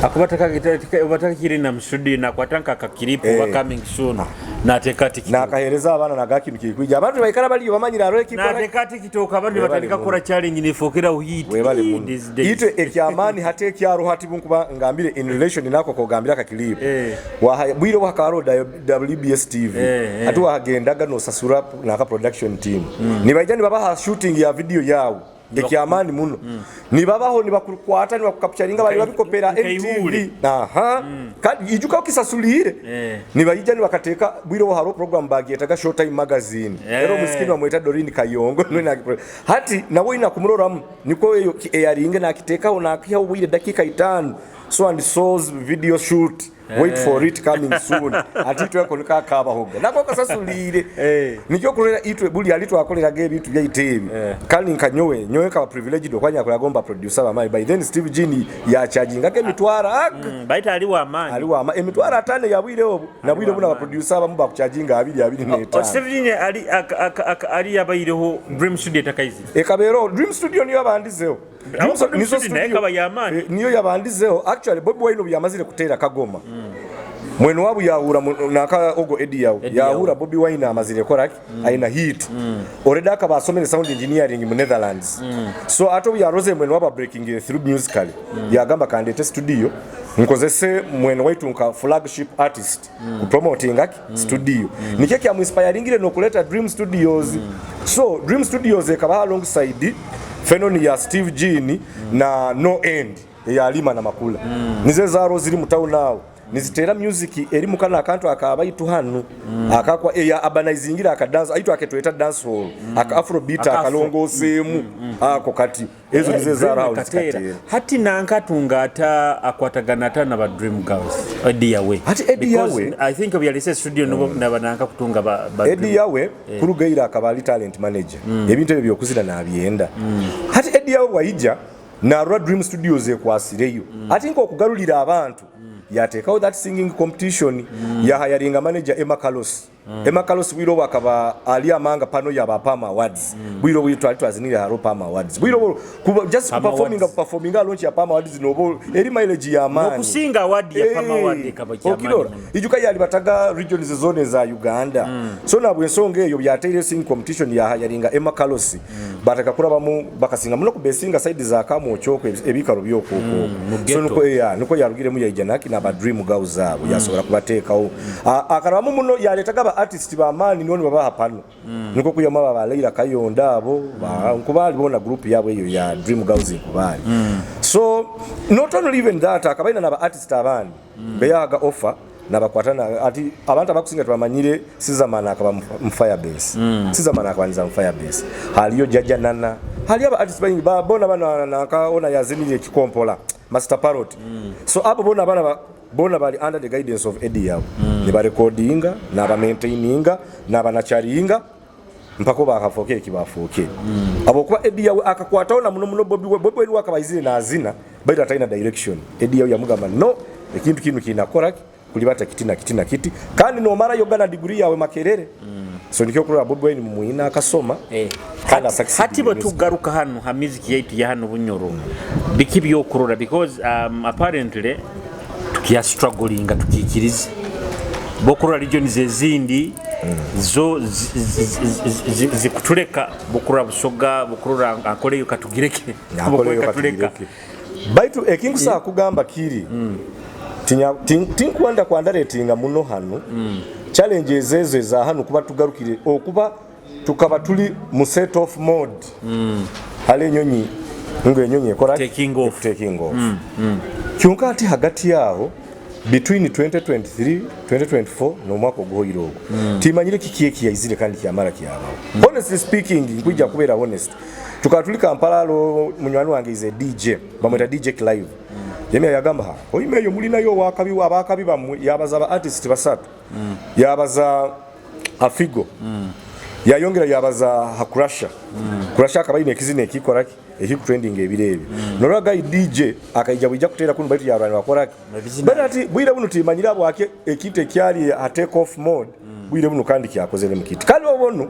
akubataka kiri na mshudi na kwatanka kakiripo coming soon na tekati na kahereza abana na gaki mukikwijja abantu bayikara bali bamanyira areki na tekati kitoka abantu batandika kora challenge ni fokera uhiti ite ekyamani hate kyaro hati bunkuba ngambire in relation nako ko gambira kakilipo bwire wakaro WBS TV atu wagendaga no sasura na ka production team ni bajani baba shooting ya video yao ekyamani muno ni babaho ni bakukwata ni bakukapcharinga bali babikopera MTV kandi ijuka ukisasulire ni bayija ni bakateka bwiro wo haro program bagi etaga Showtime magazine ero muskini wamweta Dorini Kayongo hati nawe ina kumuroramu niko eyo airinge na kiteka ona akiha ubwire dakika 5 so and so's video shoot wait for it coming soon atitwe konika kaba hoga nako kasasulire nikyo kulera itwe buli alitwa akolera ge bitu bya itebi kandi nkanyowe ka privileged okwanya kulagomba producer ba mai by then Steve Gini ya charging ke mitwara baita aliwa amani emitwara 5 ya bwire obu na bwire buna ba producer ba muba ku charging 2 Steve Gini ali yabayireho Dream Studio takaizi ekabero Dream Studio niyo bandizeho niyo yabandizeho actually Bobi Wine byamazire kutera Kagoma mwenu wabu yahura naka ogo edi yahura Bobi Wine amazire koraki aina hit oreda ka basomere sound engineering mu Netherlands so ato ya rose mwenu waba breaking through musically yagamba kandete studio nkozese mwenu waitu nka flagship artist promoting studio nikeke ya inspiring no kuleta Dream Studios so Dream Studios ekaba alongside Fenoni ya Steve Gini na No End ya Alima na Makula nize zaro ziri mutau nao nizitera music eri mukana akantu akabayitu hanu akakwa ya urbanizingira akadance ayitu aketweta dance hall aka afrobeat akalongo semu ako kati ezo nize zaro hao zikatera hati nankatunga ata akwatagana ata na ba Dream Girls Eddie Yawe hati Eddie Yawe I think we are studio no bananka kutunga ba Eddie Yawe kurugaira akabali talent manager ebintu ebyo byokuzira na byenda hati Eddie Yawe wayija na Dream Studios ekwasireyo ati nko okugalulira abantu yatekaho that singing competition ya hiring manager Emma Carlos Emakalos bwiro wakaba ali amanga pano ya Bapama Awards bwiro witu alitwazinira haro Pama Awards bwiro just performing launch ya Pama Awards nobo eri mileage ya amani nokusinga award ya Pama Award kabaki amani ijuka yali bataga regions zone za Uganda so na bwensonge eyo byatere sing competition ya yaringa Emakalos bataka kurabamu bakasinga muno kubesinga side za kamo choko ebikaro byoko so nuko yarugire mu yajanaki na ba dream girls zabo yasobora kubateka akarabamu muno yaletaga ba artist ba amani none baba hapano nuko kuyama baba Leila Kayonda abo nkubali bona group yabo eyo ya dream girls nkubali so not only even that akabaina na ba artist abandi beyaga offer nabakwatana ati abantu abakusinga tubamanyire sizamana akaba Firebase sizamana akabanza Firebase haliyo jaja nana hali aba artist bayingi bona bana nakaona yazimire kikompola Master Parrot so abo bona bali under the guidance of Eddie yabo ne ba recordinga na ba maintaininga na ba nacharinga mpako bakafoke kibafoke abo kwa Eddie yawe akakwataona muno Bobby wali wakabayizire na azina baita taina direction Eddie yawe yamugamba no ekintu kinu kinakora kulibata kitina kiti kandi no mara yogana degree yawe makerere so nikyo kuri Bobby Wine muina akasoma kana succeed hatibo tugaruka hano ha music yaitu ya hano bunyoro bikibyo kurora because apparently tukiya struggling tukikiriza bokura regions ezindi zo zikutuleka bokura busoga bokura akole yokatugireke bokura katuleka baitu ekingsa kugamba kiri tinkwanda kwandaratinga muno hano challenges ezo za hano kuba tugarukire okuba tukaba tuli mu set of mode hale nyonyi enyonyi ekora taking off kyonka ati hagati yaho between 2023 2024 no mwako gohiro timanyire kikieki yaizire kandi kyamara kyabaho honestly speaking nkujja kubera honest tukatulika Kampala lo munywani wange ize DJ bamweta DJ live yemya yagamba ha oyimeyo mulina yo wakabi wabakabi bamwe yabaza ba artist basatu yabaza afigo yayongera yabaza hakurasha kurasha akabayine kizine kikoraki ekiku trending ebirebi noraga DJ akajja bujja kutera kuno baitu yabantu bakoraki but bwire buno timanyira bwake ekite kyali a take off mode bwire buno kandi kyakozere mukiti kandi bono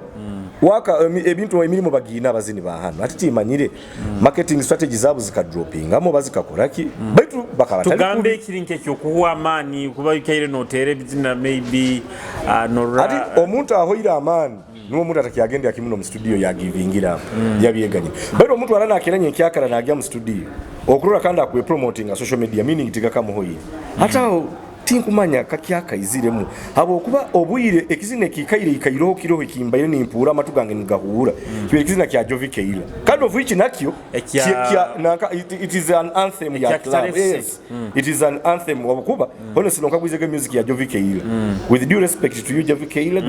waka ebintu emirimo bagina abazini ba hano ati timanyire marketing strategy zabo zikadropping amo bazikakoraki baitu bakabatali tugambe kirinke kyokuwa amani kuba yikaire notere bizina maybe nora ati omuntu ahoira amani nuwo muntu atakiyagende akimuno mu studio ya givingira yabyeganye baitu omuntu alana akeranye ekyakala najja mu studio okurura kandi akwe promoting a social media meaning tigaka muhoyi hata tinkumanya kakyaka iziremu abo kuba obuyire ekizine kikaire ikairo kiroho kimbaire nimpura matugange ngahura kibere kizina kya Jovikeila kind of which nakyo it is an anthem ya club yes it is an anthem wabukuba honestly nokagwizege music ya Jovikeila with due respect to you Jovikeila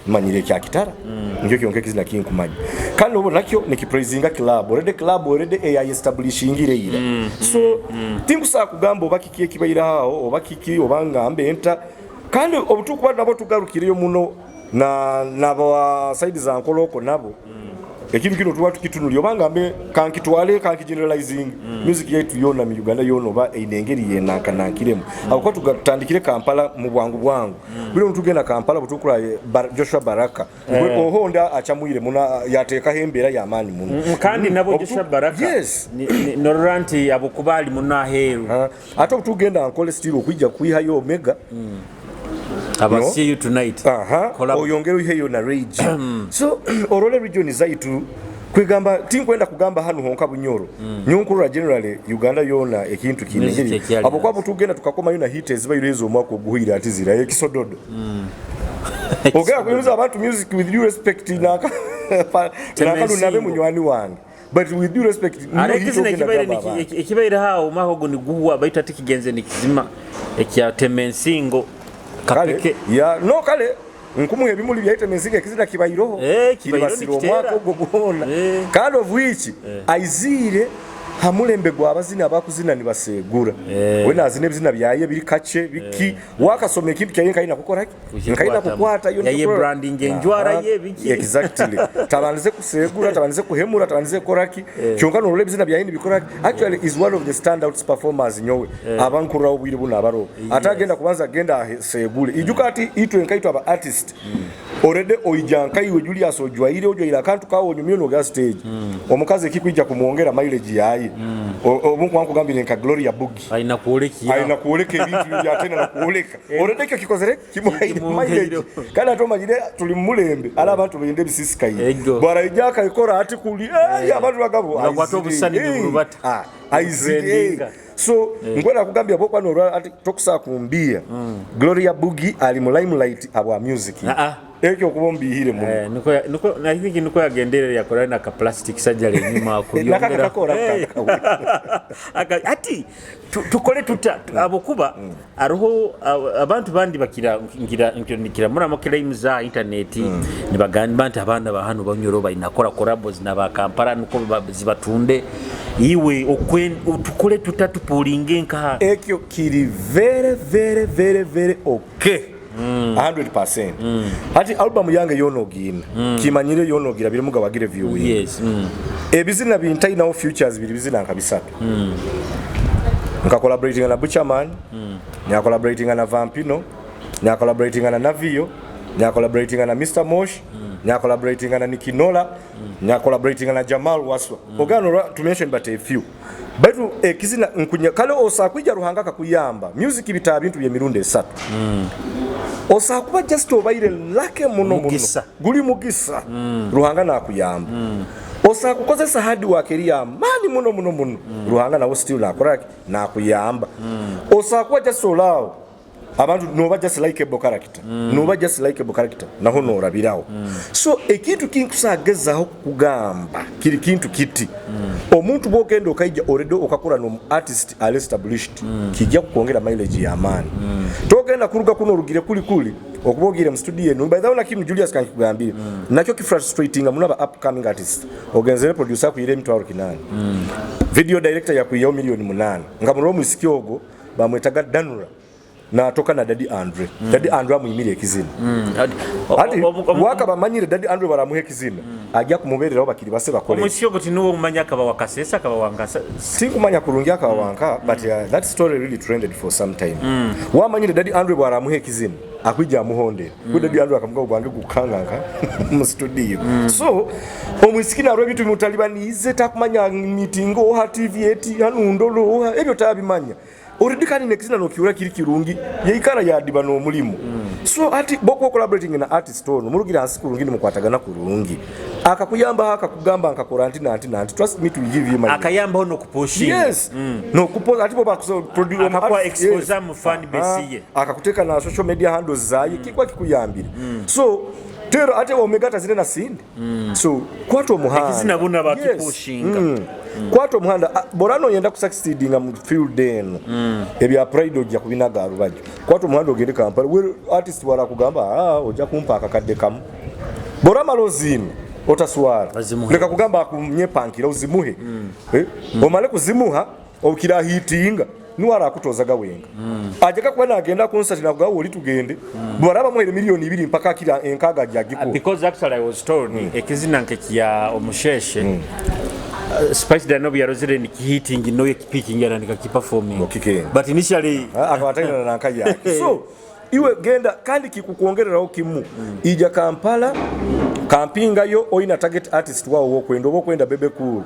manyire kya Kitara ngyo kyonke kizina kinkumanya kandi obo nakyo nikipraisinga club already AI establishing ile so tinkusa kugamba obakiki ekibaira hao obakiki ngambe enta kandi obutukuba nabo tugarukireyo muno nabo side za nkoloko nabo ekintu kino tuwa tukitunuli obangambe kankitwale kankigeneralizing music yetu yona mu Uganda yona oba einengeri yenankanankiremu abako tugatandikire Kampala mu bwangu biro ntugenda Kampala butukula Joshua Baraka ohonda achamwire muna yateka hembera ya amani muno kandi nabo Joshua Baraka yes noranti abukubali muna heru ate tugenda ankole stilo kwijja kuihayo Omega aba see you tonight oyongero heyo na rage so orole region zaitu kwigamba tinkwenda kugamba hanu honka bunyoro nyunkuru generally Uganda yona ekintu kinengeri abo kwabo tugenda tukakoma yona hitters bayirezo mwako guhira atizira ekisododo ogera kuyuza abantu music with due respect naka nabe munywani wange but with due respect ekibaire hao mahogo ni guhwa baita tikigenze nikizima ekya temensingo kapeke ya no kale nkumuhe bimuli byaite mensinga kizina kibayiroho kibayiroho mwako gogona kind of which aizire hamulembe gwa abazini abakuzina ni basegura wena azine bizina byaye biri kache biki wakasoma ekintu kyaye kaina kukora kaina kukwata yo yaye branding enjwara ye biki exactly tabanze kusegura tabanze kuhemura tabanze koraki kyongano role bizina byaye bikora actually is one of the standout performers nyowe abankura obwiri buna abaro atagenda kubanza agenda segule ijukati itwe nkaitwa aba artist already oijanka iwe Julius ojwaire ojwaira kantu kawo nyumyono ga stage omukaze kikwijja kumuongera mileage yayi obunku wangu gambire nka Gloria Bugi aina kuoleka ebintu bya tena na kuoleka already kikozere mileage kana to majire tuli mulembe ala abantu bende bisisikaye bwara ijaka ikora ati kuli abantu bagabo akwato busani burubata aizidinga so ngwena kugambia bokwa no ati tokusa kumbia Gloria Bugi ali mu limelight aba music ekyo kubombihire mu niko I think niko yagendere yakora na ka plastic surgery nyuma akuyongera ati tukole tuta abokuba aroho abantu bandi bakira ngira muri amakira za internet nibagamba nti abana ba hano banyoro bayinakora collabs na ba Kampala nuko zibatunde iwe tukole tuta tupulinge nka ekyo kiri very okay 100%. Ati album yange yonogina kimanyire yonogira biri mugabagire view yes ebizina bintai now futures biri bizina nkabisatu nka collaborating na Butcherman nya collaborating na Vampino nya collaborating na Navio nya collaborating na Mr Mosh nya collaborating na Nikinola nya collaborating na Jamal Waswa ogano to mention but a few batu ekizina nkunya kale osakwija ruhanga kakuyamba music bita bintu bye mirundi 3 osakuba just obaire lake muno guli mugisa ruhanga na kuyamba osakukozesa hard work eriya mani muno ruhanga nawo still nakoraki na kuyamba osakuba just olawo abantu no just likeable character no just likeable character naho no rabirawo so ekintu kinkusagezaho kugamba kiri kintu kiti omuntu bogenda okaija already okakura no artist al established kijja kuongera mileage ya amani togenda kuruga kuno rugire kuli okubogire mu studio no by the way na Kim Julius kan kugambira nacho ki frustrating amuna ba upcoming artist organize producer ku ile mtwaro kinani video director ya kuyo milioni 8 ngamuro mu sikyogo bamwetaga Danura na atoka na Daddy Andre Daddy Andre amuyimire ekizina ati waka bamanyire Daddy Andre baramuhe ekizina ajja kumubereraho bakiri base bakole omusyogo tinuwo mumanya kaba wakasesa kaba wangasa sinkumanya kurungia kaba wanka but that story really trended for some time wamanyire Daddy Andre baramuhe ekizina akwija amuhonde Daddy Andre akamuga ubwange gukanganga mu studio so omwisikina ro bitu mutalibani ize takumanya meeting oha TV eti hanundolo oha ebyo tabimanya oridikani nekizina no kiura kiri kirungi yeikara ya dibano mulimo so ati boko collaborating na artist ono murugira ansi kurungi mukwatagana kurungi akakuyamba akakugamba akakorantina anti trust me to give you my akayamba ono kuposhi yes no kupoza ati boba produce akakwa expose mu fan base ye akakuteka na social media handles zaye kikwa kikuyambira so tero ate omegata zile na sindi so kwato muhanda ekizina buna bakipushinga kwato muhanda borano yenda ku succeeding am field eno ebya pride ojja kubinaga arubaje kwato muhanda ogende Kampala we artist wala kugamba ojja kumpa akakadde kamu borama lozini otaswara leka kugamba akunyepankira uzimuhe omale kuzimuha okira hitinga nuwara akutozaga wenga ajaka kwena agenda concert na kugawo oli tugende bwaraba muhere milioni 2 mpaka akira enkaga jagiko because actually I was told ekizina nkekiya omusheshe Spice Danobi ya Rosere ni hitting no speaking yana nika performing but initially akawataina na nkaya so iwe genda kandi kikukuongereraho kimu ija Kampala kampinga yo oina target artist wao wokwenda bebe cool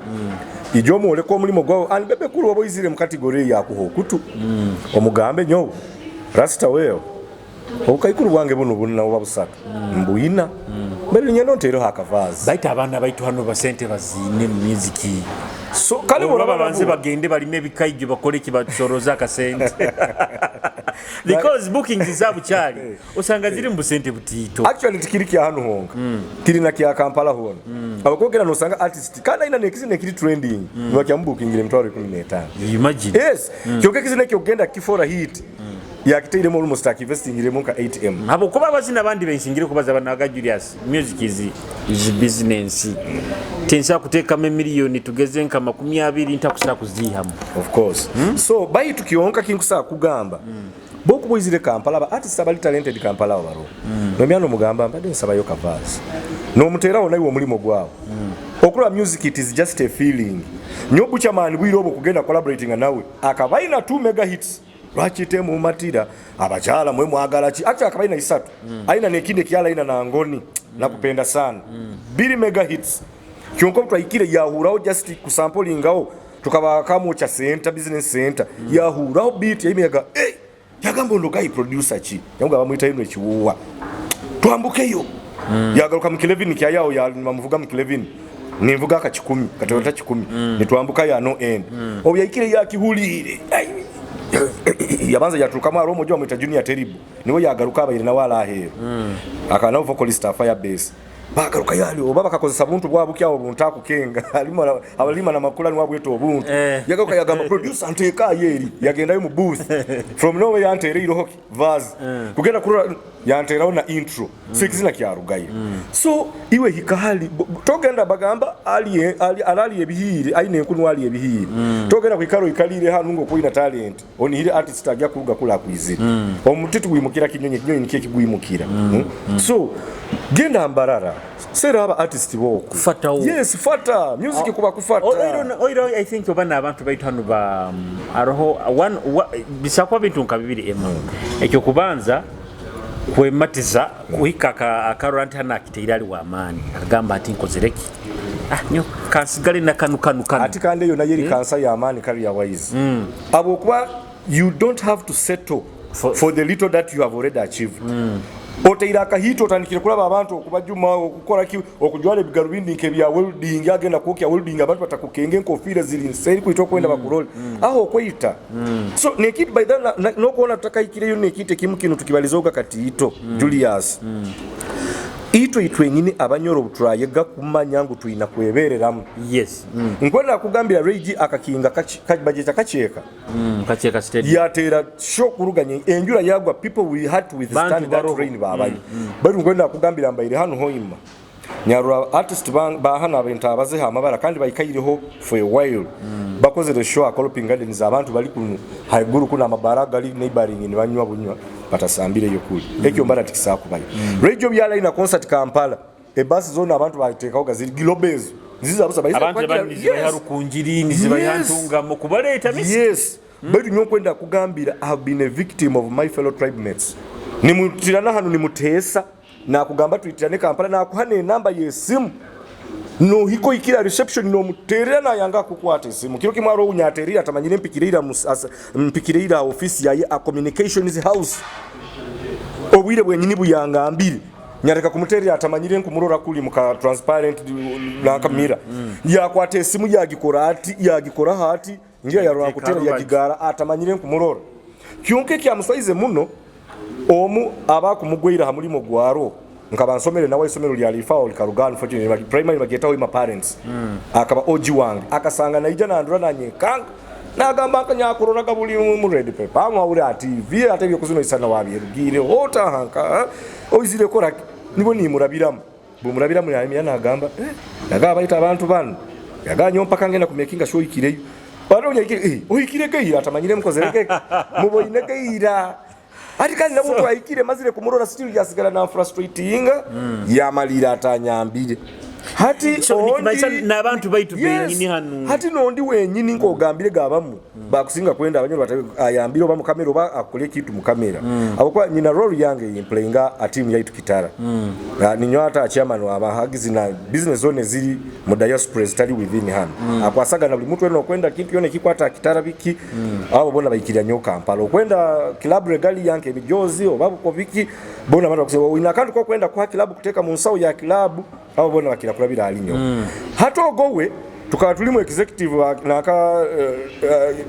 ijomo oleko mulimo gwa and bebe cool wabo izire mu category ya kuhokutu omugambe nyo rasta weo okaikuru wange buno na obusaka mbuyina mbere nyano ntero hakavazi baita abana baitu hano basente bazine music so kale baba banze bagende balime bikaije bakole kibasoroza kasente because booking zizabu cyari usanga ziri mu sente butito actually tikiriki hano honga kiri na kya Kampala hono abakogera no sanga artist kana ina nekizine kiri trending no kya booking ile mtwaro 15 imagine yes kyoke kizine kyogenda kifora hit yakiteiremu almost akivestingiremu ka 8M abo kuba abazina abandi benshingire kubaza banaga Julius music is business tensa kuteeka miliyoni tugeze nka 20 ntakusa kuzihamu of course so bayi tukionka kinkusa kugamba boku bwizire Kampala ba artist abali talented Kampala baro nomyano mugamba mbade nsaba yo kavazi no mutera ona iwo mulimo gwawo okula music it is just a feeling nyobu chamani bwiro obo kugenda collaborating nawe akabaina 2 mega hits lwachite mu matira abachala mwe mwagala ki acha akabaina isatu aina nekinde kyala ina na ngoni nakupenda sana 2 mega hits kyonko twayikire yahurao just kusampling tukaba kamo cha center business center yahurao beat yimega yagambo ndo kai producer chi yanga bamwita ino ekiwuwa twambukeyo yagaruka mu Kelvin kyayao ya mamuvuga mu Kelvin nivuga ka 10 katota 10 nitwambuka ya no end obyayikire yakihulire yabanza yatukama romo jwa mwita junior terrible niwe yagaruka abayire na wala ahero akana vocalist afire bass bagaruka yali obaba kakozesa buntu bwabukya obuntu akukenga abalima na makula ni wabweto obuntu yagaruka yagamba producer anteka yeri yagendayo mu booth from nowhere yantere irohoki vaz kugenda kura yanteraho na intro sekizina kyarugaye so iwe hikahali togenda bagamba ali ebihire aine nkunu ali ebihire togenda kwikaro ikalire hanu ngo kuina talent oni hire artist ajya kuruga kula kwizira omutitu gwimukira kinyonye nikiye kigwimukira so genda ambarara sera aba artist bo kufata yes fata music kuba kufata oiro I think obana abantu baitanu ba aroho one bisakwa bintu nkabibiri ekyo kubanza kwematiza kuhika akarorante hana kiteirali wa amani agamba ati nkozereki nyo kansigale na kanu ati kande yo na yeri kansa ya amani kali ya wise abo kuba you don't have to settle for the little that you have already achieved oteira akahito otandikire kulaba abantu okubajuma okukora ki okujwale Babirobinu nkebya welding agenda kokya welding abantu batakukenge nkofira zili nseri kuito kwenda bakuroli aho kwita so nekiti by that no kuona tutakayikire yo nekite kimukino tukibalizoga kati ito Julius ito itwenyine abanyoro buturaye gakumanyangu tuina kwebereramu yes nkwenda kugambira Richie akakinga kajibajeta kacheka kacheka steady yatera shock kuruganye enjura yagwa people we had to withstand that rain babaye bari nkwenda kugambira mbayire hano hoima nyarura artist ba hana benta abaze hamabara kandi bayikayireho for a while bakoze the show akoloping gardens abantu bali kunu haiguru kuna amabaraga ali neighboring ni banywa bunywa batasambire yokuli ekyo mbara tikisa kubaye radio byala ina concert Kampala bus zone abantu batekaho gaziri globes nziza busa bayisa abantu baniziba yarukunjiri niziba yantunga mu kubaleta misi yes bari nyokwenda kugambira I have been a victim of my fellow tribe mates nimutirana hano nimutesa na kugamba tuitirane Kampala na kuhane namba yesimu no hiko ikira reception no muterera yanga kukwata simu kiro kimwaro unyaterira tamanyire mpikirira office yaye a communications house obwire bwenyini buyanga ambiri nyareka kumuterera atamanyire nkumurora kuli muka transparent na kamera yakwata simu yagikora hati ngiye yarora kutera yagigara atamanyire nkumurora kyonke kya musaize muno omu abakumugwira hamulimo gwaro nkabansomere nawe isomero lya Lifao likarugana fortune primary bagetaho ima parents akaba oji wange akasanga naija nandura nanyekanga nagamba akanyakorora kabuli mu red paper amwa uri ati vi atebye kuzino isana wabirugire ota hanka oizire kora nibo ni murabiramu bumurabiramu ya nagamba nagaba ita abantu bano yaganyo mpaka ngena kumekinga show ikireyo baro nyakire ohikire keira atamanyire mkozereke muboine keira ati kandi nabo twayikire mazire kumurora still yasigala na frustrating yamalira atanyambire hati nabantu baitu benyini hanu hati nondi wenyini nkogambire gabamu bakusinga kwenda abanyoro batayambire bamu kamera ba akole kitu mu kamera abakwa nyina role yange playinga a team yaitu Kitara ninyo ata chairman wa bahagizi na business zone ziri mu diaspora study within hand akwasaga na buli mutwe no kwenda kitu yone kikwata Kitara biki abo bona bayikira nyo Kampala kwenda club regali yanke bijozi obabo ko biki bona mara kusema ina kandi ko kwenda kwa club kuteka mu nsao ya club abo bona bakira kulabira alinyo hato gowe tukaba tulimu executive naka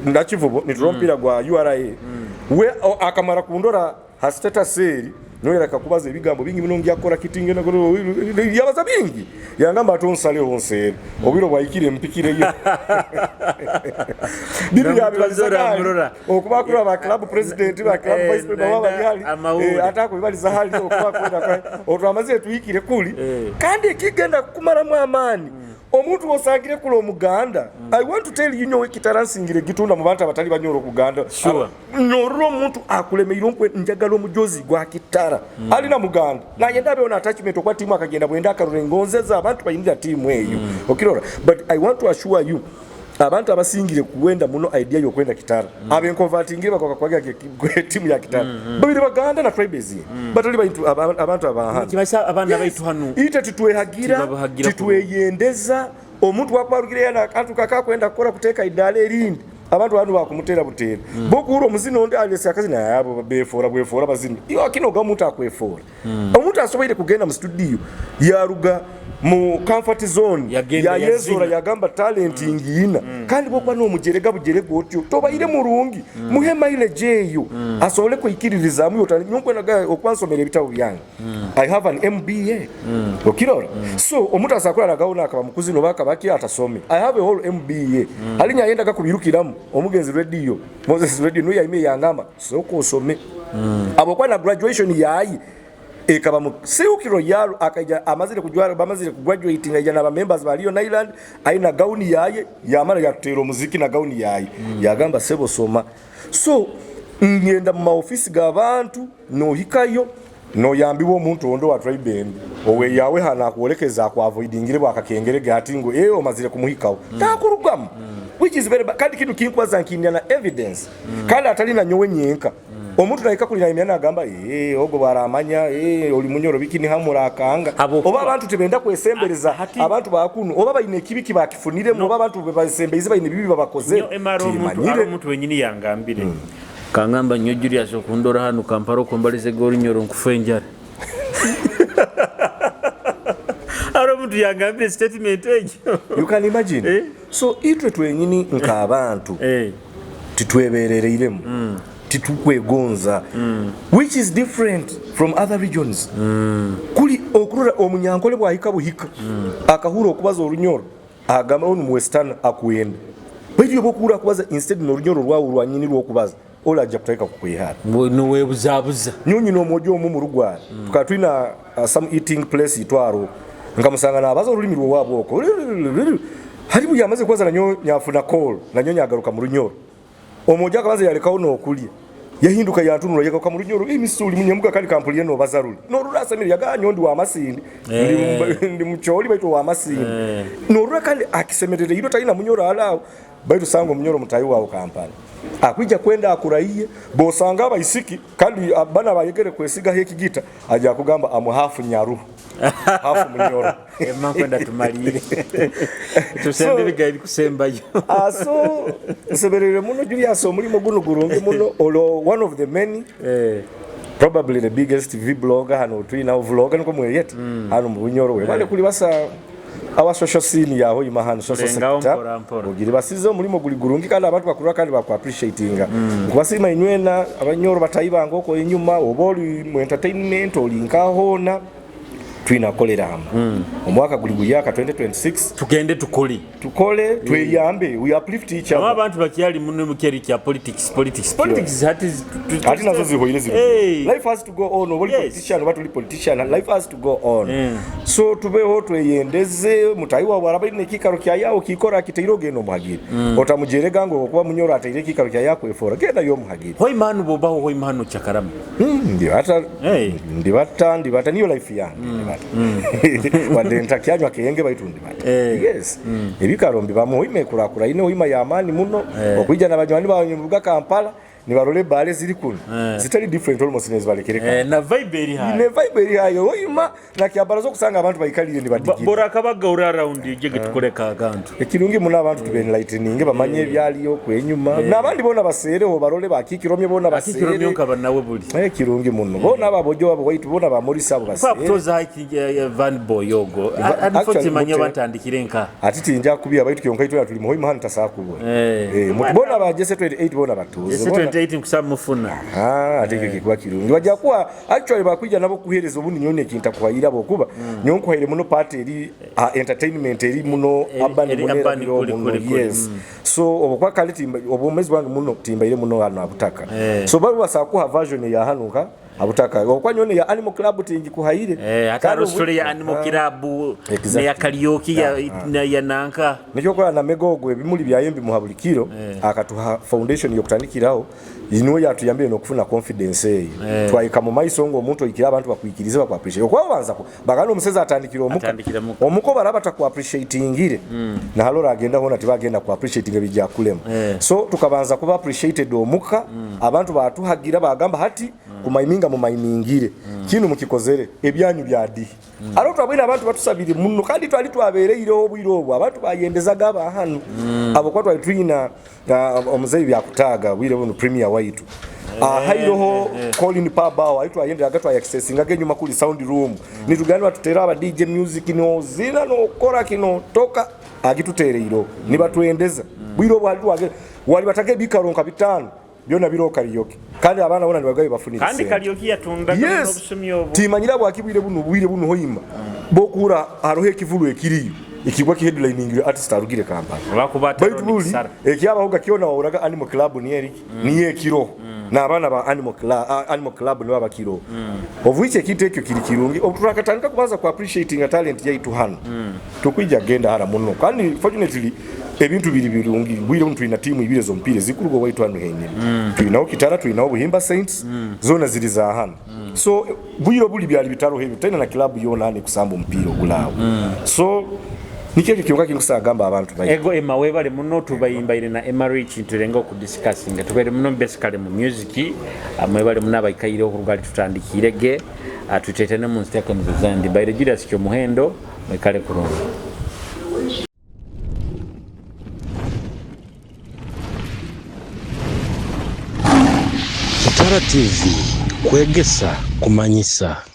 ndachivubo niturompira gwa URA we akamara kundora ha status seri noyera kakubaza ebigambo bingi muno ngyakola kitinge nako yabaza bingi yangamba atonsale onse obiro bwayikire mpikire yo bibi yabazora okubakura ba club president ba club vice president baba yali atako bibaliza hali okubakwenda kwa otwamaze tuyikire kuli kandi kigenda kumara mu amani omuntu osangire kula omuganda I want to tell you nyowe Kitara nsingire gitunda mu bantu abatali banyoro kuganda nyorro omuntu akulemeiro nkwe njagala omujozi gwa Kitara alina muganda na yenda beona attachment okwa timu akagenda bwenda akarulengonzeza abantu bayinira timu eyo okirora but I want to assure you abantu abasingire kuwenda muno idea yo kwenda Kitara abe converting bakoka kwaga timu ya Kitara babiri baganda na tribes batali bayintu abantu abahana kibasa abana baitu hanu ite titwehagira titweyendeza omuntu wakwarugire yana akantu kakakwenda kukora kuteka idale erindi abantu banu bakumutera butera bokuro omuzino ndi alesi akazi na yabo befora bazini iyo akinoga omuntu akwefora omuntu asoboire kugenda mu studio yaruga mu comfort zone ya yezora yagamba talent ingina kandi bokwa no mujerega bujerega otyo tobayire murungi muhema ile jeyo asobole kwikiririza mu yotani nyunkwe naga okwansomera ebitabu byange I have an MBA okirora so omuntu asakura nagaona akaba mukuzi no baka baki atasome I have a whole MBA alinya yenda kakubirukiramu omugenzi radio Moses radio no yaime yangamba soko osome abokwa na graduation yayi ekaba mu seukiro yalo akaja amazire kujwara bamazire kugraduating ajana ba members baliyo na Island aina gauni yaye yamara yatero muziki na gauni yaye yagamba sebo soma so ngenda mu office gabantu no hikayo no yambiwo omuntu ondo wa tribe owe yawe hana kuolekeza kwa avoidingire bakakengere gatingo omazire kumuhikawo takurugamu which is very kandi kintu kinkwaza nkinya na evidence kandi atalina nyowe nyenka omuntu naika kulina imyana agamba ogo baramanya oli munyoro bikini hamura akanga oba abantu tebenda kwesembereza abantu bakunu oba bayine kibiki bakifunire mu abantu basembeize bayine bibi babakoze omuntu wenyini yangambire kangamba nyo Julius okundora hanu kamparo kombalize gori nyoro nkufenjara omuntu yangambire statement ejo you can imagine so itwe twenyini nka abantu titweberereiremu titukwegonza which is different from other regions kuli okurura omunyankole bwahika buhika akahura okubaza orunyoro agamba onu mu western akuyenda bajyo bokura kubaza instead no runyoro rwawo rwanyini rwokubaza ola ajja kutaika kukwihara no webuzabuza nyonyi no mojo omu mu rugwara tukatwina some eating place itwaro ngamusanga nabaza urulimi rwabo oko haribu yamaze kwaza nanyo nyafuna call nanyo nyagaruka mu runyoro omoja kabaze yalekaho no kulya yahinduka yatunura yaka kwa murunyoro imisuli munyemuka kandi kampuliye no bazaruli no rurasamira yaga nyondi wa masindi ndi mucholi baito wa masindi no rura kandi akisemerere iro tayina munyoro alawo baito sango munyoro mutayi wawo kampani akwija kwenda akuraiye bosanga abayisiki kandi abana bayegere kwesiga heki gita aja kugamba amuhafu nyaru hafu munyoro kwenda tumalire tusembe bigaidi kusembayo so seberere muno Julius omulimo guno gurungi muno one of the many probably the biggest TV blogger hano twina vlogger nko mweyet hano mu bunyoro we bale kuli basa our social scene yaho imahano social sector ogiri basizo mulimo guli gurungi kandi abantu bakurura kandi bakwa appreciatinga kubasima inywena abanyoro batayibango ko inyuma oboli mu entertainment olinkahona twina kolera hama omwaka guli guyaka 2026 tugende tukole tweyambe we uplift each other abantu bakyali muno mukeri kya politics hati nazo zihoyire zibi life has to go on oboli politician watu li politician life has to go on so tubeho tweyendeze mutayiwa barabali nekikaro kya yawo kikora kiteiro no muhagiri otamujerega ngo kuba munyoro atayire kikaro kya yako efora genda yo muhagiri hoy manu bobaho hoy manu chakarama ndibata niyo life yange wadenta kyanywa kenge baitundi bata yes ebikarombi bamwe imekurakura ine oyima yamani muno okwijana abajwani bawe mu Kampala ni barole bale ziri kuno zitali different almost nezi balekereka na vibe eri hayo oyima na kyabarazo kusanga abantu bayikalire ni badigiri bora kabaga ura around jege tukoleka agantu ekirungi muno abantu tubeni lightning bamanye byaliyo kwenyuma nabandi bona basereho barole bakikiromye bona basere bakikiromye nkaba nawe buli ekirungi muno bona ababojo abo waitu bona ba Morisa abo basere kwa kutoza van boyogo adifoti manye batandikire nka atiti nja kubiya baitu kyonka itwa tuli muhoyi mahanta sakubona bona ba Jesse 28 bona batuzo taiti kusamufuna ate kikuba kirungi bajja kuwa actually bakwijja nabo kuhereza obuni nyone kinta kwayira bokuba nyonko haire muno party eri entertainment eri muno abani yes so obukwa kaliti obumezi bwange muno timbaire muno hano abutaka so babu basakuha version ya hanuka abutaka okwa nyone ya Animal Club tingi kuhaire akaro story ya Animal Club ne ya karaoke ya nanka nikyo kwa na megogwe bimuli bya yembi muhabulikiro akatuha foundation yokutandikiraho inuwe yatuyambire nokufuna confidence twayika mu maiso ngo omuntu ikira abantu bakwikiriza bakwa appreciate okwa banza ko bagano omuseza atandikira omuko barabata ku appreciatingire na halora agenda hona tibagenda ku appreciating bijja kulema so tukabanza kuba appreciated omuka abantu batuhagira bagamba hati kumayiminga mu mayimingire kinu mukikozere ebyanyu byadi alo twabwira abantu batusabire munno kandi twali twabereeyo obwiro abantu bayendezaga bahanu abo kwa twalina omuzeyi byakutaga bwire buno premier waitu hairoho calling paba waitu ayende agatwa accessing agenyuma kuli sound room nituganwa tutera aba DJ music no zina no kora kino toka agitutereiro nibatwendeza bwiro wali batage bikaronka bitano byona biro karaoke kandi abana bona ndibagaye bafunira kandi karaoke yatunda n'obusumi obo timanyira bwakibwire buno hoyima bokura arohe kivulu ekiriyo ikigwa ki headlining artist arugire kampani bakubata ekyaba hoga kiona wauraga Animal Club ni eri ni ekiro na abana ba Animal Club ni babakiro ovuiche kitekyo kiri kirungi oturakatandika kubaza ku appreciating a talent yaitu hano tukwijja genda hara muno kandi fortunately ebintu biri birungi bwire umuntu ina timu ibire zo mpire zikurugo waitu hano henye tuinaho Kitara tuinaho Buhimba Saints zona ziri za hano so bwire buli byali bitaro hebi tena na club yona ani kusamba mpiro gulawo so nikeke kionga kinkusagamba abantu bayi ego emawe bale muno tubayimbaire na Richie turenga ku discussing tubere muno basically mu music amwe bale muno abayikaire okurugali tutandikirege atutetene mu stake mu zandi bayire Julius kyo muhendo mwekale kurunga Kitara TV Kwegesa Kumanyisa.